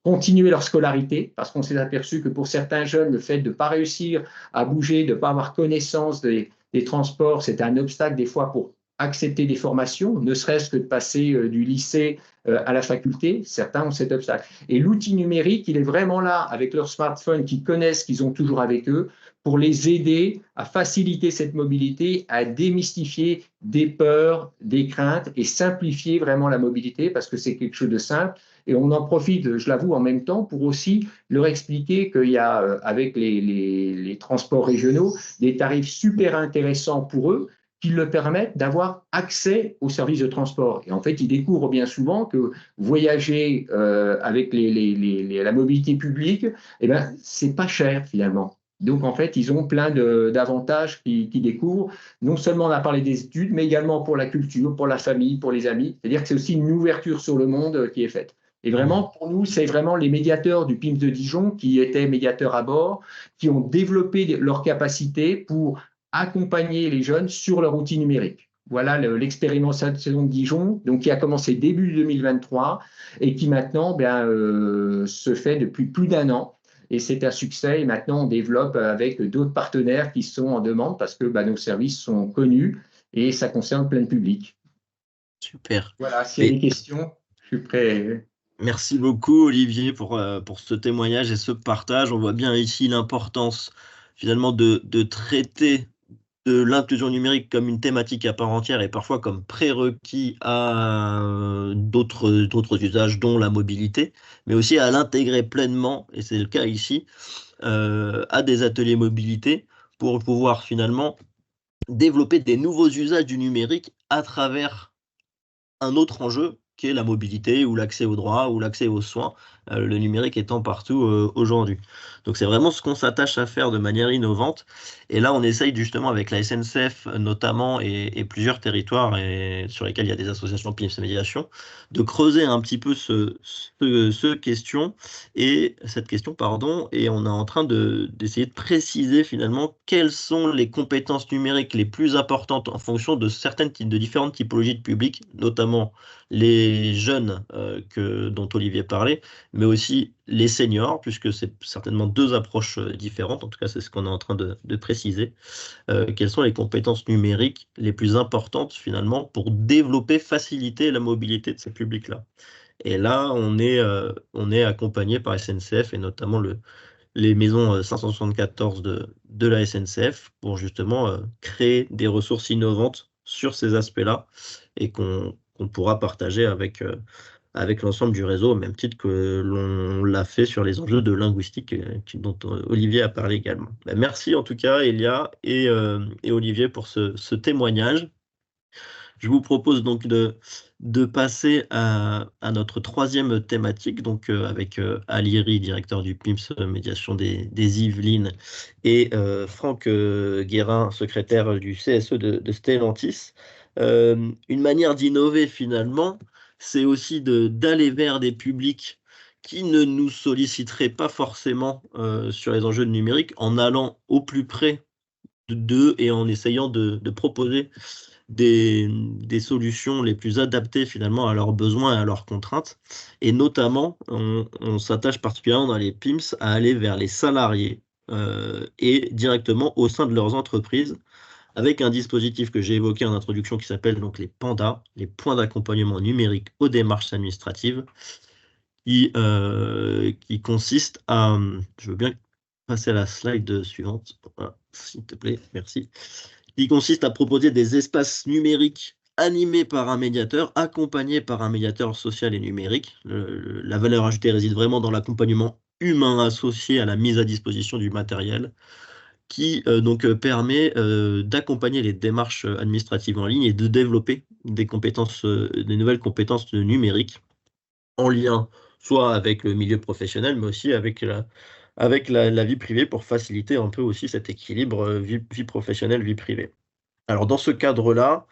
continuer leur scolarité, parce qu'on s'est aperçu que pour certains jeunes, le fait de ne pas réussir à bouger, de ne pas avoir connaissance des transports, c'était un obstacle des fois pour accepter des formations, ne serait-ce que de passer du lycée à la faculté. Certains ont cet obstacle. Et l'outil numérique, il est vraiment là, avec leur smartphone qu'ils connaissent, qu'ils ont toujours avec eux, pour les aider à faciliter cette mobilité, à démystifier des peurs, des craintes et simplifier vraiment la mobilité parce que c'est quelque chose de simple. Et on en profite, je l'avoue, en même temps pour aussi leur expliquer qu'il y a, avec les transports régionaux, des tarifs super intéressants pour eux qui leur permettent d'avoir accès aux services de transport. Et en fait, ils découvrent bien souvent que voyager avec la mobilité publique, c'est pas cher finalement. Donc, en fait, ils ont plein d'avantages qu'ils découvrent. Non seulement on a parlé des études, mais également pour la culture, pour la famille, pour les amis. C'est-à-dire que c'est aussi une ouverture sur le monde qui est faite. Et vraiment, pour nous, c'est vraiment les médiateurs du PIMS de Dijon qui étaient médiateurs à bord, qui ont développé leurs capacités pour accompagner les jeunes sur leur outil numérique. Voilà l'expérimentation de Dijon, donc qui a commencé début 2023 et qui maintenant se fait depuis plus d'1 an. Et c'est un succès. Et maintenant, on développe avec d'autres partenaires qui sont en demande parce que nos services sont connus et ça concerne plein de public. Super. Voilà, s'il y a des questions, je suis prêt. Merci beaucoup, Olivier, pour ce témoignage et ce partage. On voit bien ici l'importance, finalement, de traiter de l'inclusion numérique comme une thématique à part entière et parfois comme prérequis à d'autres usages, dont la mobilité, mais aussi à l'intégrer pleinement, et c'est le cas ici, à des ateliers mobilité pour pouvoir finalement développer des nouveaux usages du numérique à travers un autre enjeu qui est la mobilité ou l'accès aux droits ou l'accès aux soins, le numérique étant partout aujourd'hui. Donc c'est vraiment ce qu'on s'attache à faire de manière innovante. Et là, on essaye justement avec la SNCF notamment et plusieurs territoires sur lesquels il y a des associations PIMS Médiation, de creuser un petit peu cette question, et on est en train d'essayer de préciser finalement quelles sont les compétences numériques les plus importantes en fonction de différentes typologies de publics, notamment les jeunes dont Olivier parlait, mais aussi les seniors, puisque c'est certainement deux approches différentes, en tout cas c'est ce qu'on est en train de préciser. Quelles sont les compétences numériques les plus importantes finalement pour développer, faciliter la mobilité de ces publics-là. Et là, on est accompagné par SNCF et notamment les maisons 574 de la SNCF pour justement créer des ressources innovantes sur ces aspects-là et qu'on pourra partager avec l'ensemble du réseau, au même titre que l'on l'a fait sur les enjeux de linguistique dont Olivier a parlé également. Merci en tout cas, Elia et Olivier, pour ce témoignage. Je vous propose donc de passer à notre troisième thématique, donc avec Alieri, directeur du PIMS Médiation des Yvelines, et Franck Guérin, secrétaire du CSE de Stellantis. Une manière d'innover finalement, c'est aussi d'aller vers des publics qui ne nous solliciteraient pas forcément sur les enjeux numériques, en allant au plus près d'eux et en essayant de proposer des solutions les plus adaptées finalement à leurs besoins et à leurs contraintes. Et notamment, on s'attache particulièrement dans les PIMS à aller vers les salariés et directement au sein de leurs entreprises, avec un dispositif que j'ai évoqué en introduction qui s'appelle donc les PANDA, les points d'accompagnement numérique aux démarches administratives, qui consiste à, je veux bien passer à la slide suivante, voilà, s'il te plaît, merci, qui consiste à proposer des espaces numériques animés par un médiateur, accompagnés par un médiateur social et numérique. La valeur ajoutée réside vraiment dans l'accompagnement humain associé à la mise à disposition du matériel, qui donc permet d'accompagner les démarches administratives en ligne et de développer des nouvelles compétences numériques en lien soit avec le milieu professionnel, mais aussi avec la vie privée, pour faciliter un peu aussi cet équilibre vie professionnelle, vie privée. Alors dans ce cadre-là,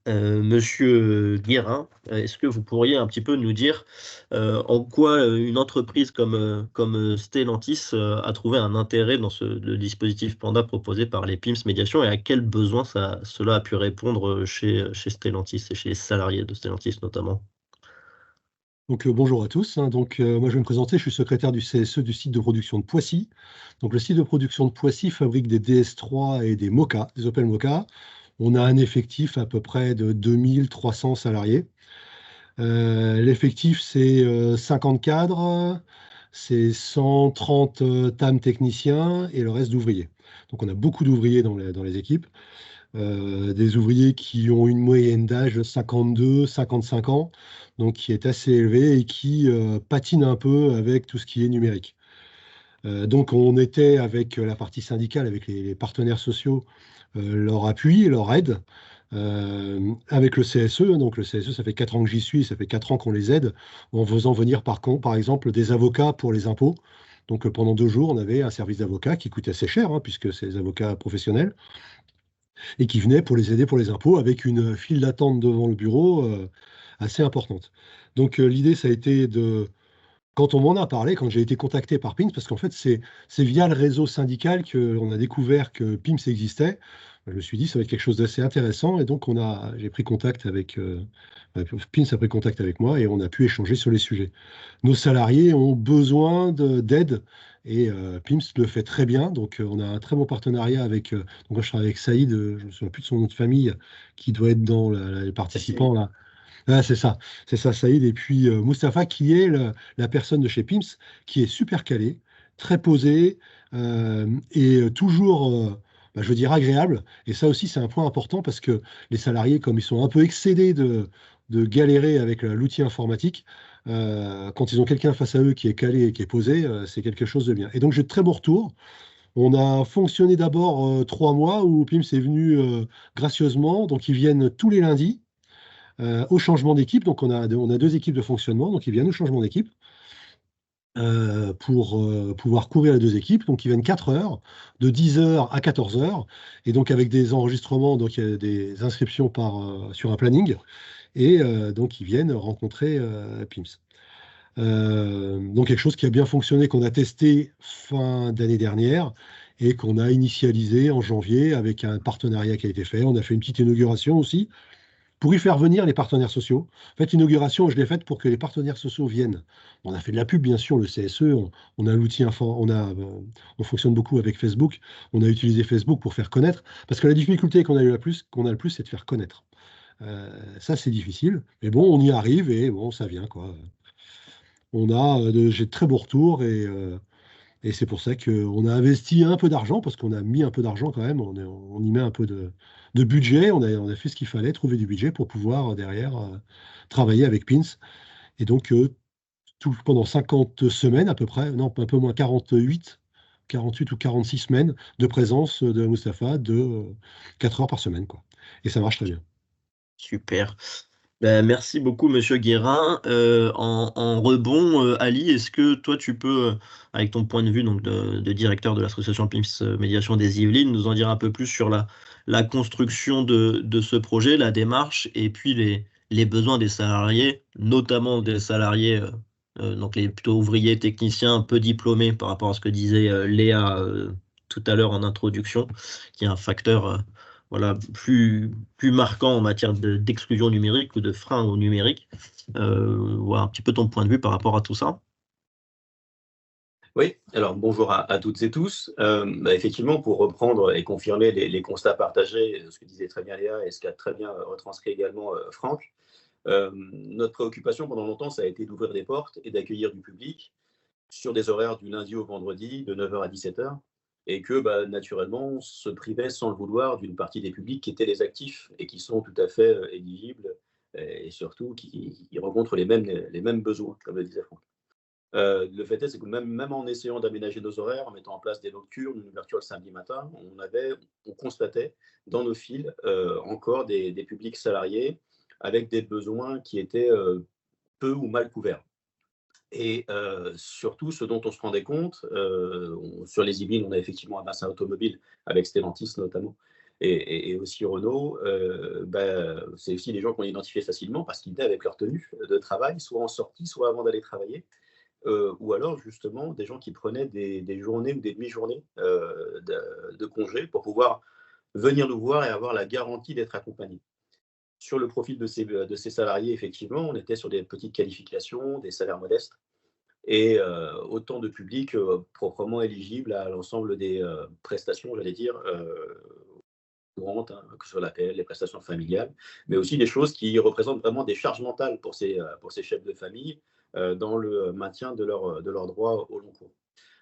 Monsieur Guérin, est-ce que vous pourriez un petit peu nous dire en quoi une entreprise comme Stellantis a trouvé un intérêt dans le dispositif Panda proposé par les PIMS Médiation, et à quels besoins cela a pu répondre chez Stellantis et chez les salariés de Stellantis notamment? Donc bonjour à tous. Donc moi je vais me présenter, je suis secrétaire du CSE du site de production de Poissy. Donc le site de production de Poissy fabrique des DS3 et des Moka, des Opel Moka. On a un effectif à peu près de 2300 salariés. L'effectif, c'est 50 cadres, c'est 130 TAM techniciens et le reste d'ouvriers. Donc on a beaucoup d'ouvriers dans les équipes. Des ouvriers qui ont une moyenne d'âge de 52, 55 ans, donc qui est assez élevée et qui patine un peu avec tout ce qui est numérique. Donc on était avec la partie syndicale, avec les partenaires sociaux, leur appui, leur aide, avec le CSE. Donc le CSE, ça fait 4 ans que j'y suis, ça fait 4 ans qu'on les aide en faisant venir par exemple des avocats pour les impôts. Donc pendant 2 jours, on avait un service d'avocats qui coûtait assez cher, puisque c'est des avocats professionnels, et qui venaient pour les aider pour les impôts, avec une file d'attente devant le bureau assez importante. Donc l'idée, ça a été quand on m'en a parlé, quand j'ai été contacté par PIMS, parce qu'en fait, c'est via le réseau syndical qu'on a découvert que PIMS existait. Je me suis dit, ça va être quelque chose d'assez intéressant, et donc j'ai pris contact avec PIMS a pris contact avec moi, et on a pu échanger sur les sujets. Nos salariés ont besoin d'aide, et PIMS le fait très bien. Donc on a un très bon partenariat avec. Donc moi, je travaille avec Saïd, je ne me souviens plus de son nom de famille, qui doit être dans les participants là. Ah, c'est ça, Saïd. Et puis Mustapha, qui est la personne de chez PIMS, qui est super calé, très posé, et toujours, je veux dire, agréable. Et ça aussi, c'est un point important, parce que les salariés, comme ils sont un peu excédés de galérer avec l'outil informatique, quand ils ont quelqu'un face à eux qui est calé et qui est posé, c'est quelque chose de bien. Et donc, j'ai de très bons retours. On a fonctionné d'abord 3 mois où PIMS est venu gracieusement. Donc, ils viennent tous les lundis au changement d'équipe. Donc, on a 2 équipes de fonctionnement. Donc, ils viennent au changement d'équipe pour pouvoir couvrir les 2 équipes. Donc, ils viennent 4 heures, de 10 heures à 14 heures. Et donc, avec des enregistrements, donc il y a des inscriptions sur un planning. Et donc, ils viennent rencontrer PIMS. Donc, quelque chose qui a bien fonctionné, qu'on a testé fin d'année dernière et qu'on a initialisé en janvier avec un partenariat qui a été fait. On a fait une petite inauguration aussi pour y faire venir les partenaires sociaux. En fait, l'inauguration, je l'ai faite pour que les partenaires sociaux viennent. On a fait de la pub, bien sûr, le CSE. On a l'outil on fonctionne beaucoup avec Facebook. On a utilisé Facebook pour faire connaître, parce que la difficulté qu'on a le plus, c'est de faire connaître. Ça, c'est difficile, mais bon, on y arrive, et bon, ça vient, quoi. J'ai de très beaux retours, et c'est pour ça qu'on a investi un peu d'argent, parce qu'on a mis un peu d'argent quand même. On y met un peu de budget, on a fait ce qu'il fallait, trouver du budget pour pouvoir derrière travailler avec Pins. Et donc, pendant 50 semaines à peu près, non, un peu moins, 48 ou 46 semaines de présence de Mustapha de 4 heures par semaine, quoi. Et ça marche très bien. Super. Ben, merci beaucoup, Monsieur Guérin. En rebond, Ali, est-ce que toi, tu peux, avec ton point de vue donc de directeur de l'association PIMS Médiation des Yvelines, nous en dire un peu plus sur la construction de ce projet, la démarche, et puis les besoins des salariés, notamment des salariés, donc les plutôt ouvriers, techniciens, peu diplômés par rapport à ce que disait Léa tout à l'heure en introduction, qui est un facteur voilà, plus marquant en matière d'exclusion numérique ou de frein au numérique. Voilà un petit peu ton point de vue par rapport à tout ça. Oui, alors bonjour à toutes et tous. Effectivement, pour reprendre et confirmer les constats partagés, ce que disait très bien Léa et ce qu'a très bien retranscrit également Franck, notre préoccupation pendant longtemps, ça a été d'ouvrir des portes et d'accueillir du public sur des horaires du lundi au vendredi de 9h à 17h, et que naturellement, on se privait sans le vouloir d'une partie des publics qui étaient les actifs et qui sont tout à fait éligibles et surtout qui rencontrent les mêmes besoins, comme le disait Franck. Le fait est, c'est que même en essayant d'aménager nos horaires, en mettant en place des nocturnes, une ouverture le samedi matin, on constatait dans nos fils encore des publics salariés avec des besoins qui étaient peu ou mal couverts. Et surtout, ce dont on se rendait compte, sur les Yvelines, on a effectivement un bassin automobile avec Stellantis notamment, et aussi Renault. C'est aussi des gens qu'on identifiait facilement parce qu'ils étaient avec leur tenue de travail, soit en sortie, soit avant d'aller travailler. Ou alors justement des gens qui prenaient des journées ou des demi-journées de congé pour pouvoir venir nous voir et avoir la garantie d'être accompagnés. Sur le profil de ces salariés, effectivement, on était sur des petites qualifications, des salaires modestes, et autant de publics proprement éligibles à l'ensemble des prestations, j'allais dire, courantes, hein, que ce soit l'APL, les prestations familiales, mais aussi des choses qui représentent vraiment des charges mentales pour ces chefs de famille dans le maintien de leurs droits au long cours.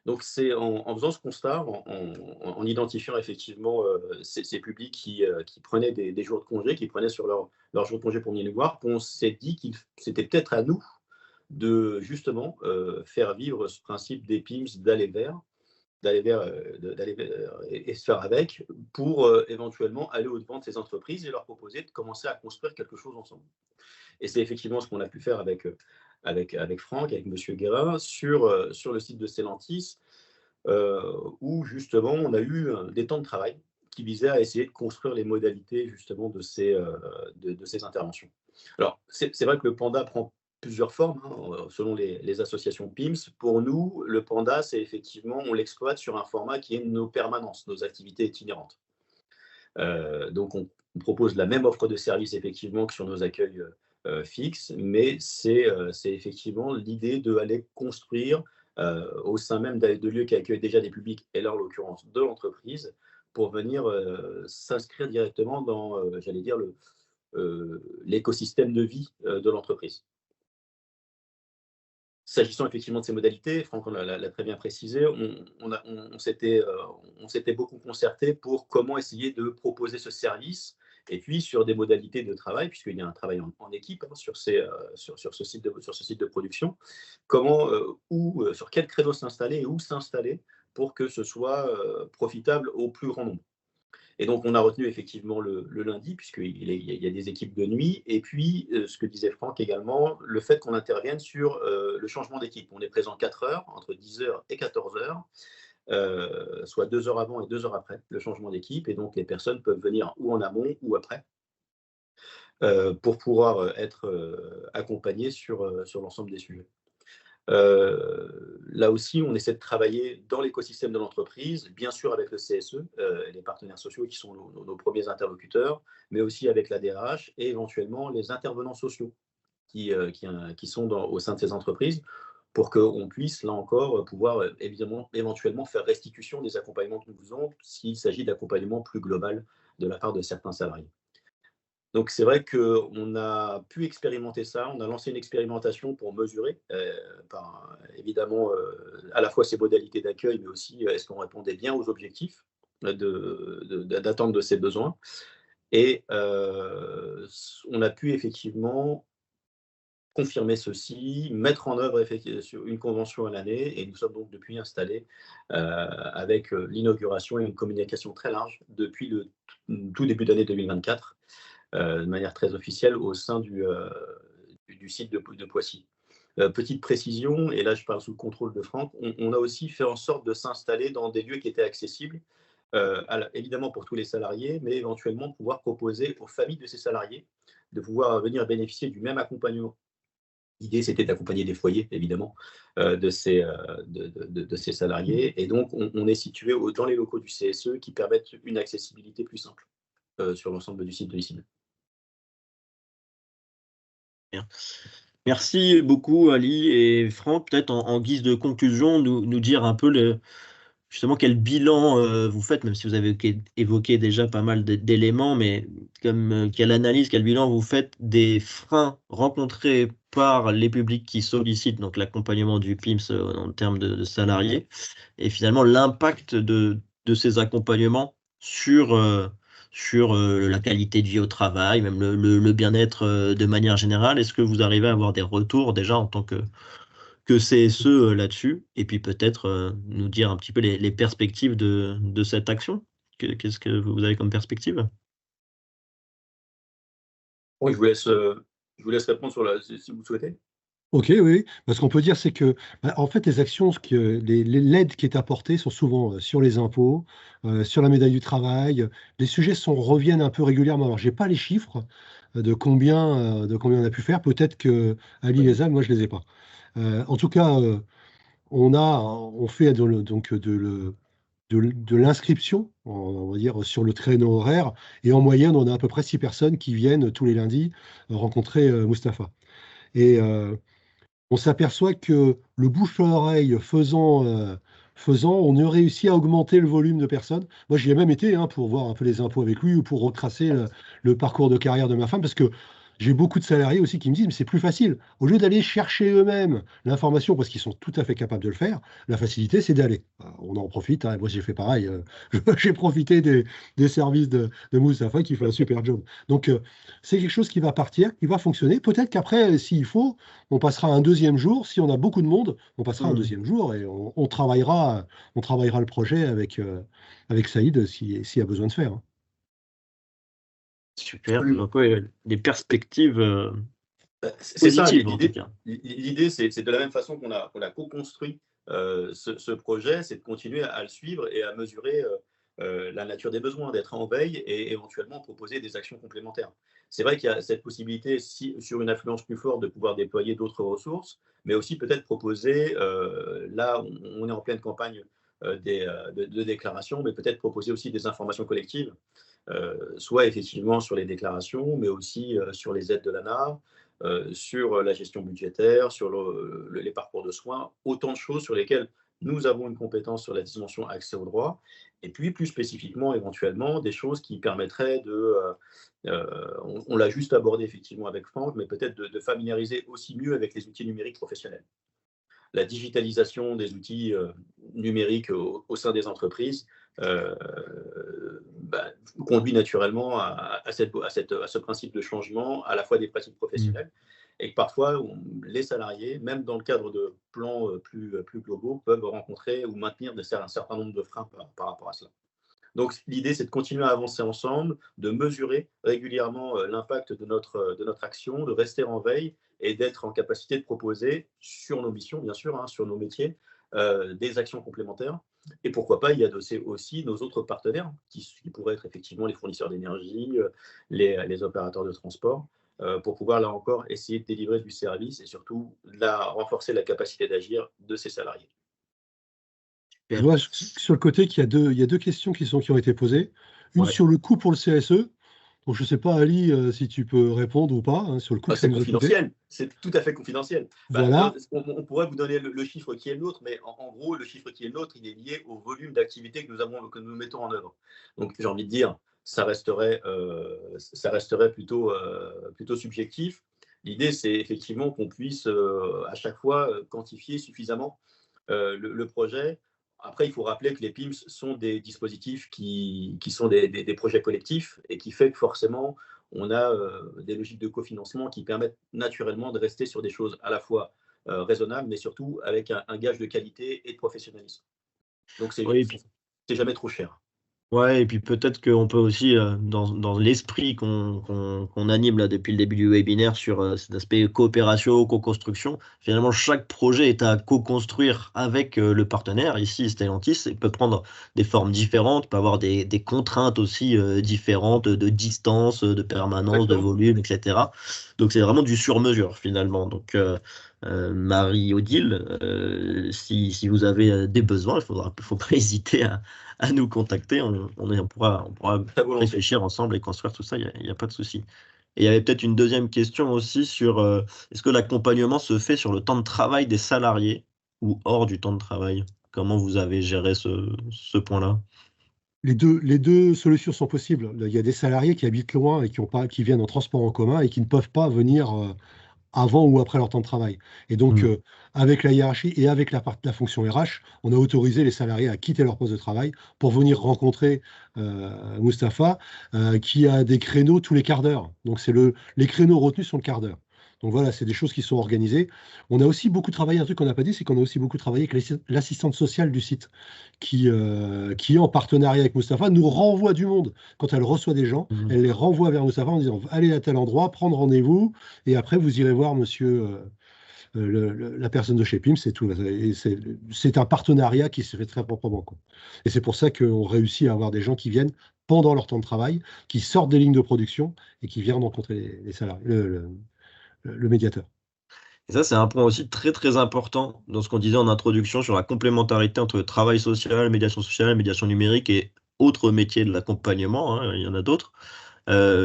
Donc c'est en faisant ce constat, en identifiant effectivement ces publics qui prenaient des jours de congé, qui prenaient sur leur jour de congé pour venir nous voir, qu'on s'est dit que c'était peut-être à nous de justement faire vivre ce principe des PIMS d'aller vers et se faire avec pour éventuellement aller au-devant de ces entreprises et leur proposer de commencer à construire quelque chose ensemble. Et c'est effectivement ce qu'on a pu faire avec Franck, avec M. Guérin, sur le site de Stellantis, où justement on a eu des temps de travail qui visaient à essayer de construire les modalités justement de ces interventions. Alors, c'est vrai que le Panda prend plusieurs formes, hein, selon les associations PIMS. Pour nous, le Panda, c'est effectivement, on l'exploite sur un format qui est nos permanences, nos activités itinérantes. Donc, on propose la même offre de service effectivement que sur nos accueils fixes, mais c'est effectivement l'idée d'aller construire au sein même de lieux qui accueillent déjà des publics, et là en l'occurrence de l'entreprise, pour venir s'inscrire directement dans, j'allais dire, l'écosystème de vie de l'entreprise. S'agissant effectivement de ces modalités, Franck l'a très bien précisé, on s'était beaucoup concerté pour comment essayer de proposer ce service, et puis sur des modalités de travail, puisqu'il y a un travail en équipe hein, sur ce site de production, comment, sur quel créneau s'installer et où s'installer pour que ce soit profitable au plus grand nombre. Et donc, on a retenu effectivement le lundi, puisqu'il y a des équipes de nuit. Et puis, ce que disait Franck également, le fait qu'on intervienne sur le changement d'équipe. On est présent 4 heures, entre 10h et 14h, soit 2 heures avant et 2 heures après le changement d'équipe. Et donc, les personnes peuvent venir ou en amont ou après pour pouvoir être accompagnées sur l'ensemble des sujets. Là aussi, on essaie de travailler dans l'écosystème de l'entreprise, bien sûr avec le CSE, les partenaires sociaux qui sont nos premiers interlocuteurs, mais aussi avec la DRH et éventuellement les intervenants sociaux qui sont au sein de ces entreprises, pour qu'on puisse, là encore, pouvoir éventuellement faire restitution des accompagnements que nous faisons s'il s'agit d'accompagnement plus global de la part de certains salariés. Donc, c'est vrai qu'on a pu expérimenter ça. On a lancé une expérimentation pour mesurer, évidemment, à la fois ces modalités d'accueil, mais aussi est-ce qu'on répondait bien aux objectifs d'attente de ces besoins. Et on a pu effectivement confirmer ceci, mettre en œuvre sur une convention à l'année, et nous sommes donc depuis installés avec l'inauguration et une communication très large depuis le tout début d'année 2024, de manière très officielle au sein du site de Poissy. Petite précision, et là je parle sous le contrôle de Franck, on a aussi fait en sorte de s'installer dans des lieux qui étaient accessibles, évidemment pour tous les salariés, mais éventuellement pouvoir proposer aux familles de ces salariés de pouvoir venir bénéficier du même accompagnement. L'idée, c'était d'accompagner des foyers, évidemment, de ces salariés. Et donc, on est situé dans les locaux du CSE qui permettent une accessibilité plus simple sur l'ensemble du site de l'ICIN. Merci beaucoup, Ali et Franck. Peut-être en guise de conclusion, nous dire un peu justement quel bilan vous faites, même si vous avez évoqué déjà pas mal d'éléments, mais quelle analyse, quel bilan vous faites des freins rencontrés par les publics qui sollicitent donc l'accompagnement du PIMS en termes de salariés, et finalement l'impact de ces accompagnements sur la qualité de vie au travail, même le bien-être de manière générale. Est-ce que vous arrivez à avoir des retours déjà en tant que CSE là-dessus, et puis peut-être nous dire un petit peu les perspectives de cette action. Qu'est-ce que vous avez comme perspective? Oui, je vous laisse répondre si vous souhaitez. Ok, oui, ce qu'on peut dire, c'est que, en fait, les actions, l'aide qui est apportée sont souvent sur les impôts, sur la médaille du travail. Les sujets reviennent un peu régulièrement. Alors, j'ai pas les chiffres de combien on a pu faire. Peut-être que Ali les a, moi je les ai pas. En tout cas, on fait de l'inscription, on va dire, sur le créneau horaire. Et en moyenne, on a à peu près 6 personnes qui viennent tous les lundis rencontrer Mustapha. Et on s'aperçoit que le bouche à oreille faisant, on a réussi à augmenter le volume de personnes. Moi, j'y ai même été pour voir un peu les impôts avec lui ou pour retracer le parcours de carrière de ma femme, parce que j'ai beaucoup de salariés aussi qui me disent, mais c'est plus facile. Au lieu d'aller chercher eux-mêmes l'information, parce qu'ils sont tout à fait capables de le faire, la facilité, c'est d'aller. On en profite. Moi, j'ai fait pareil. J'ai profité des services de Mustapha qui fait un super job. Donc, c'est quelque chose qui va partir, qui va fonctionner. Peut-être qu'après, s'il faut, on passera un deuxième jour. Si on a beaucoup de monde, on passera un deuxième jour et on travaillera le projet avec Saïd s'il y a besoin de faire. Super. Donc, ouais, des perspectives c'est ça, positives, en tout cas. L'idée, c'est de la même façon qu'on a co-construit ce projet, c'est de continuer à le suivre et à mesurer la nature des besoins, d'être en veille et éventuellement proposer des actions complémentaires. C'est vrai qu'il y a cette possibilité, sur une affluence plus forte, de pouvoir déployer d'autres ressources, mais aussi peut-être proposer, là on est en pleine campagne de déclaration, mais peut-être proposer aussi des informations collectives, soit effectivement sur les déclarations, mais aussi sur les aides de l'ANA, sur la gestion budgétaire, sur les parcours de soins, autant de choses sur lesquelles nous avons une compétence sur la dimension accès au droit, et puis plus spécifiquement, éventuellement, des choses qui permettraient on l'a juste abordé effectivement avec Franck, mais peut-être de familiariser aussi mieux avec les outils numériques professionnels. La digitalisation des outils numériques au sein des entreprises conduit naturellement à ce principe de changement, à la fois des pratiques professionnelles, et que parfois les salariés, même dans le cadre de plans plus globaux, peuvent rencontrer ou maintenir un certain nombre de freins par rapport à cela. Donc l'idée, c'est de continuer à avancer ensemble, de mesurer régulièrement l'impact de notre action, de rester en veille et d'être en capacité de proposer sur nos missions, bien sûr, sur nos métiers, des actions complémentaires. Et pourquoi pas y adosser aussi nos autres partenaires, qui pourraient être effectivement les fournisseurs d'énergie, les opérateurs de transport, pour pouvoir, là encore, essayer de délivrer du service et surtout renforcer la capacité d'agir de ces salariés. Je vois sur le côté qu'il y a deux questions qui ont été posées. Une sur le coût pour le CSE. Donc, je ne sais pas, Ali, si tu peux répondre ou pas sur le coût. C'est confidentiel, c'est tout à fait confidentiel. Voilà. On pourrait vous donner le chiffre qui est le nôtre, mais en gros, le chiffre qui est le nôtre, il est lié au volume d'activité que nous mettons en œuvre. Donc, j'ai envie de dire, ça resterait plutôt subjectif. L'idée, c'est effectivement qu'on puisse à chaque fois quantifier suffisamment le projet. Après, il faut rappeler que les PIMS sont des dispositifs qui sont des projets collectifs et qui fait que forcément, on a des logiques de cofinancement qui permettent naturellement de rester sur des choses à la fois raisonnables, mais surtout avec un gage de qualité et de professionnalisme. Donc, c'est jamais trop cher. Ouais, et puis peut-être qu'on peut aussi, dans l'esprit qu'on anime là depuis le début du webinaire sur cet aspect coopération, co-construction, finalement chaque projet est à co-construire avec le partenaire. Ici, Stellantis, il peut prendre des formes différentes, peut avoir des contraintes aussi différentes de distance, de permanence, de volume, etc. Donc c'est vraiment du sur-mesure finalement. Donc Marie-Odile, si vous avez des besoins, il faut pas hésiter à nous contacter, on pourra réfléchir ensemble et construire tout ça, il n'y a pas de souci. Et il y avait peut-être une deuxième question aussi sur est-ce que l'accompagnement se fait sur le temps de travail des salariés ou hors du temps de travail? Comment vous avez géré ce point-là? Les deux solutions sont possibles. Il y a des salariés qui habitent loin et qui viennent en transport en commun et qui ne peuvent pas venir avant ou après leur temps de travail. Et donc, avec la hiérarchie et avec la fonction RH, on a autorisé les salariés à quitter leur poste de travail pour venir rencontrer Mustapha, qui a des créneaux tous les quarts d'heure. Donc, les créneaux retenus sont le quart d'heure. Donc voilà, c'est des choses qui sont organisées. On a aussi beaucoup travaillé, un truc qu'on n'a pas dit, c'est qu'on a aussi beaucoup travaillé avec l'assistante sociale du site, qui en partenariat avec Mustapha, nous renvoie du monde. Quand elle reçoit des gens, elle les renvoie vers Mustapha en disant « Allez à tel endroit, prendre rendez-vous, et après vous irez voir monsieur la personne de chez PIMS, c'est tout. » C'est un partenariat qui se fait très proprement, quoi. Et c'est pour ça qu'on réussit à avoir des gens qui viennent pendant leur temps de travail, qui sortent des lignes de production et qui viennent rencontrer les salariés, le médiateur. Et ça, c'est un point aussi très très important dans ce qu'on disait en introduction sur la complémentarité entre le travail social, médiation numérique et autres métiers de l'accompagnement, hein, il y en a d'autres.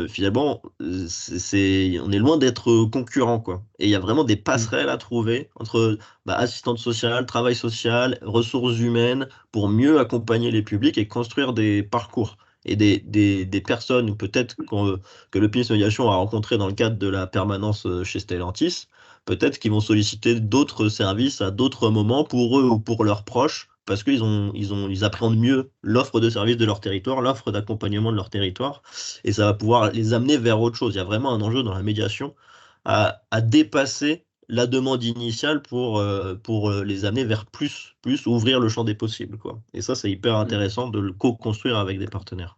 Finalement, on est loin d'être concurrents, quoi. Et il y a vraiment des passerelles à trouver entre assistante sociale, travail social, ressources humaines, pour mieux accompagner les publics et construire des parcours. Et des personnes peut-être que le PIMS Médiation a rencontré dans le cadre de la permanence chez Stellantis, peut-être qu'ils vont solliciter d'autres services à d'autres moments pour eux ou pour leurs proches, parce qu'ils appréhendent mieux l'offre de services de leur territoire, l'offre d'accompagnement de leur territoire, et ça va pouvoir les amener vers autre chose. Il y a vraiment un enjeu dans la médiation à dépasser la demande initiale pour les amener vers plus, ouvrir le champ des possibles, quoi. Et ça, c'est hyper intéressant de le co-construire avec des partenaires.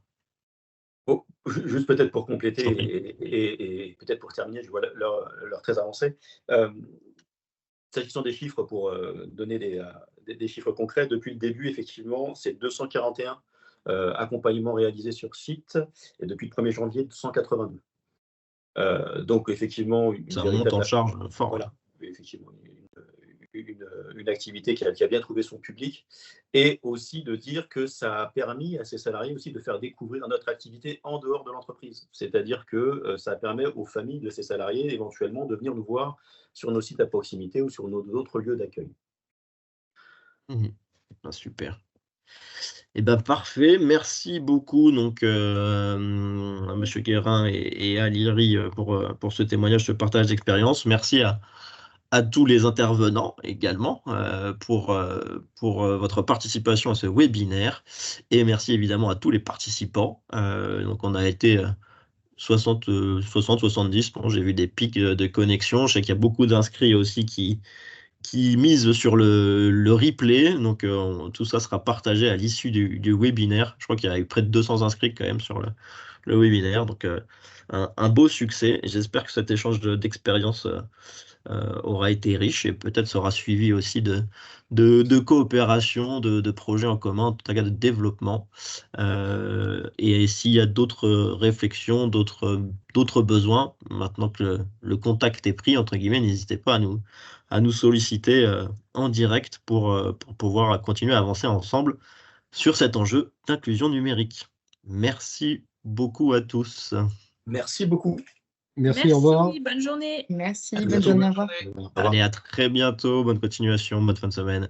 Oh, juste peut-être pour compléter et peut-être pour terminer, je vois l'heure très avancée. S'agissant des chiffres, pour donner des chiffres concrets, depuis le début, effectivement, c'est 241 accompagnements réalisés sur site, et depuis le 1er janvier, 182. Donc, effectivement, ça remonte en charge fort. Voilà, effectivement, une activité qui a bien trouvé son public, et aussi de dire que ça a permis à ces salariés aussi de faire découvrir notre activité en dehors de l'entreprise. C'est-à-dire que ça permet aux familles de ces salariés éventuellement de venir nous voir sur nos sites à proximité ou sur nos autres lieux d'accueil. Super. Eh ben parfait, merci beaucoup donc à Monsieur Guérin et à Lyri pour ce témoignage, ce partage d'expérience. Merci à tous les intervenants également pour votre participation à ce webinaire, et merci évidemment à tous les participants. Donc on a été 60-70, bon, j'ai vu des pics de connexion, je sais qu'il y a beaucoup d'inscrits aussi qui misent sur le replay, donc tout ça sera partagé à l'issue du webinaire. Je crois qu'il y a eu près de 200 inscrits quand même sur le webinaire, donc un beau succès. J'espère que cet échange d'expérience aura été riche et peut-être sera suivi aussi de coopération, de projets en commun, en tout cas de développement. Et s'il y a d'autres réflexions, d'autres besoins, maintenant que le contact est pris, entre guillemets, n'hésitez pas à nous solliciter en direct pour pouvoir continuer à avancer ensemble sur cet enjeu d'inclusion numérique. Merci beaucoup à tous. Merci beaucoup. Merci, au revoir. Bonne journée. Merci, bonne journée, au revoir. Allez, à très bientôt, bonne continuation, bonne fin de semaine.